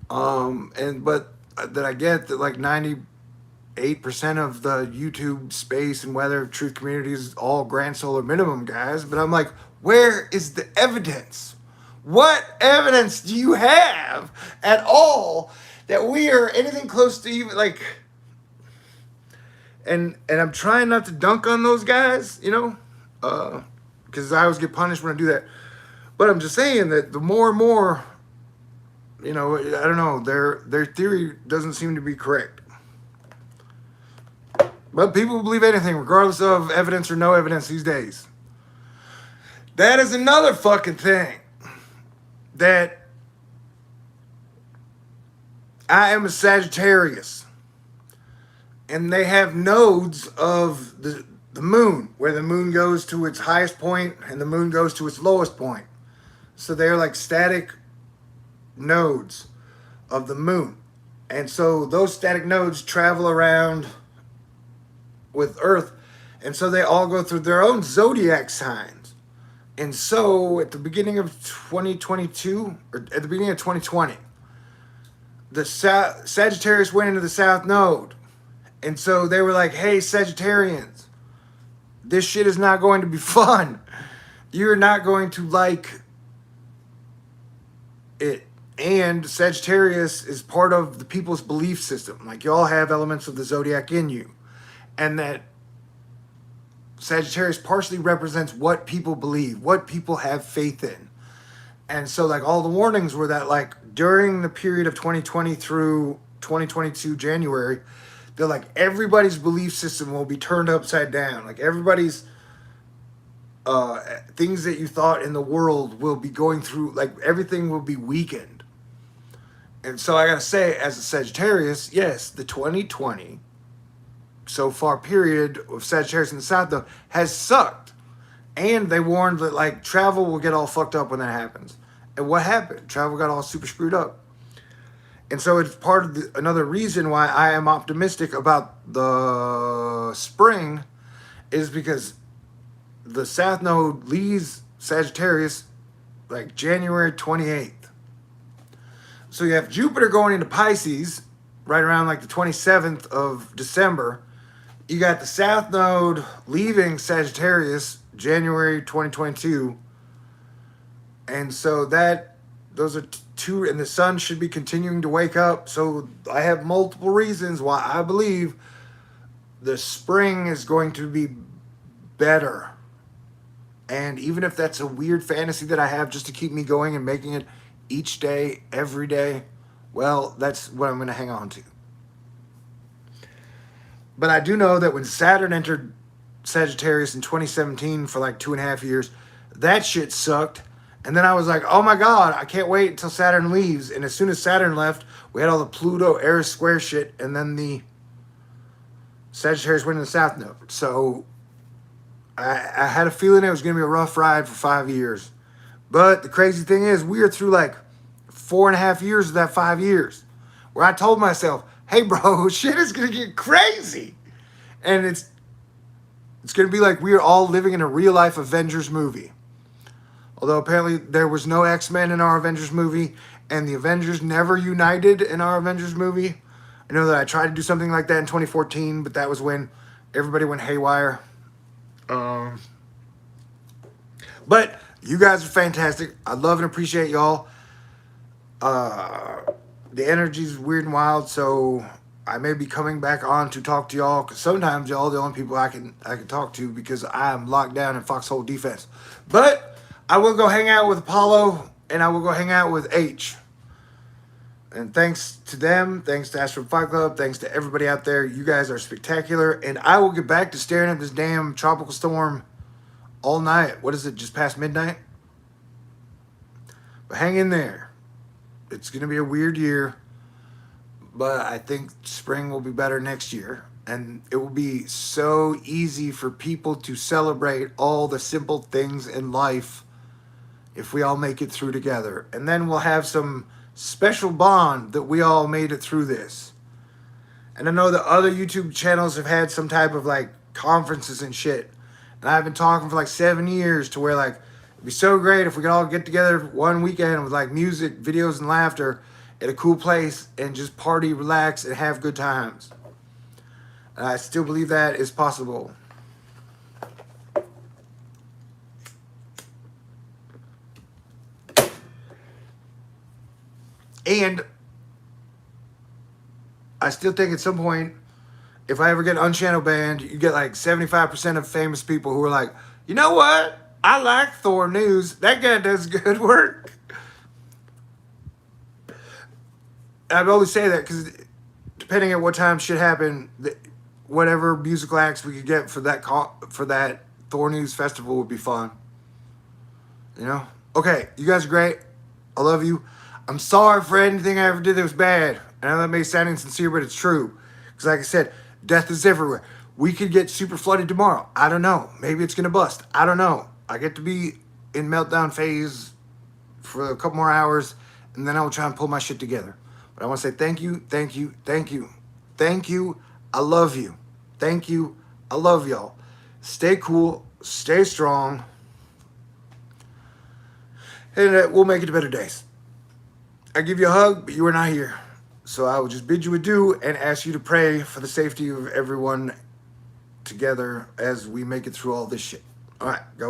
But that I get that like 98% of the YouTube space and weather truth community is all grand solar minimum guys. But I'm like, where is the evidence? What evidence do you have at all that we are anything close to even like? And I'm trying not to dunk on those guys, because I always get punished when I do that. But I'm just saying that the more and more, I don't know, their theory doesn't seem to be correct. But people believe anything, regardless of evidence or no evidence these days. That is another fucking thing. That I am a Sagittarius. And they have nodes of the moon, where the moon goes to its highest point and the moon goes to its lowest point. So they're like static nodes of the moon. And so those static nodes travel around with Earth. And so they all go through their own zodiac signs. And so at the beginning of 2022, or at the beginning of 2020, the Sagittarius went into the South Node. And so they were like, hey, Sagittarians, this shit is not going to be fun. You're not going to like it. And Sagittarius is part of the people's belief system. Like, y'all have elements of the zodiac in you. And that Sagittarius partially represents what people believe, what people have faith in. And so, like, all the warnings were that, like, during the period of 2020 through 2022 January, they're like, everybody's belief system will be turned upside down. Like, everybody's things that you thought in the world will be going through, like, everything will be weakened. And so I gotta say, as a Sagittarius, yes, the 2020 so far period of Sagittarius in the South, though, has sucked. And they warned that, like, travel will get all fucked up when that happens. And what happened? Travel got all super screwed up. And so it's part of another reason why I am optimistic about the spring is because the South Node leaves Sagittarius like January 28th. So you have Jupiter going into Pisces right around like the 27th of December. You got the South Node leaving Sagittarius January 2022. And so those are two, and the sun should be continuing to wake up. So I have multiple reasons why I believe the spring is going to be better. And even if that's a weird fantasy that I have just to keep me going and making it each day, every day, well, that's what I'm going to hang on to. But I do know that when Saturn entered Sagittarius in 2017 for like 2.5 years, that shit sucked. And then I was like, oh my God, I can't wait until Saturn leaves. And as soon as Saturn left, we had all the Pluto, Eris square shit, and then the Sagittarius went in the South Node. So I had a feeling it was going to be a rough ride for 5 years. But the crazy thing is, we are through like 4.5 years of that 5 years, where I told myself, hey bro, shit is going to get crazy. And it's going to be like we are all living in a real life Avengers movie. Although apparently there was no X-Men in our Avengers movie, and the Avengers never united in our Avengers movie. I know that I tried to do something like that in 2014, but that was when everybody went haywire. But you guys are fantastic. I love and appreciate y'all. The energy's weird and wild, so I may be coming back on to talk to y'all, because sometimes y'all are the only people I can talk to, because I am locked down in Foxhole defense. But I will go hang out with Apollo, and I will go hang out with H. And thanks to them, thanks to Astro Fight Club, thanks to everybody out there. You guys are spectacular. And I will get back to staring at this damn tropical storm all night. What is it, just past midnight? But hang in there. It's going to be a weird year, but I think spring will be better next year. And it will be so easy for people to celebrate all the simple things in life if we all make it through together. And then we'll have some special bond that we all made it through this. And I know that other YouTube channels have had some type of like conferences and shit. And I've been talking for like 7 years to where like it'd be so great if we could all get together one weekend with like music, videos, and laughter at a cool place and just party, relax, and have good times. And I still believe that is possible. And I still think at some point, if I ever get unshadow banned, you get like 75% of famous people who are like, you know what? I like Thor News. That guy does good work. I always say that because depending on what time shit happened, whatever musical acts we could get for that Thor News festival would be fun. You know? Okay, you guys are great. I love you. I'm sorry for anything I ever did that was bad. I know that may sound insincere, but it's true. Because like I said, death is everywhere. We could get super flooded tomorrow. I don't know. Maybe it's going to bust. I don't know. I get to be in meltdown phase for a couple more hours, and then I will try and pull my shit together. But I want to say thank you, thank you, thank you. Thank you. I love you. Thank you. I love y'all. Stay cool. Stay strong. And we'll make it to better days. I give you a hug, but you are not here. So I will just bid you adieu and ask you to pray for the safety of everyone together as we make it through all this shit. All right, go.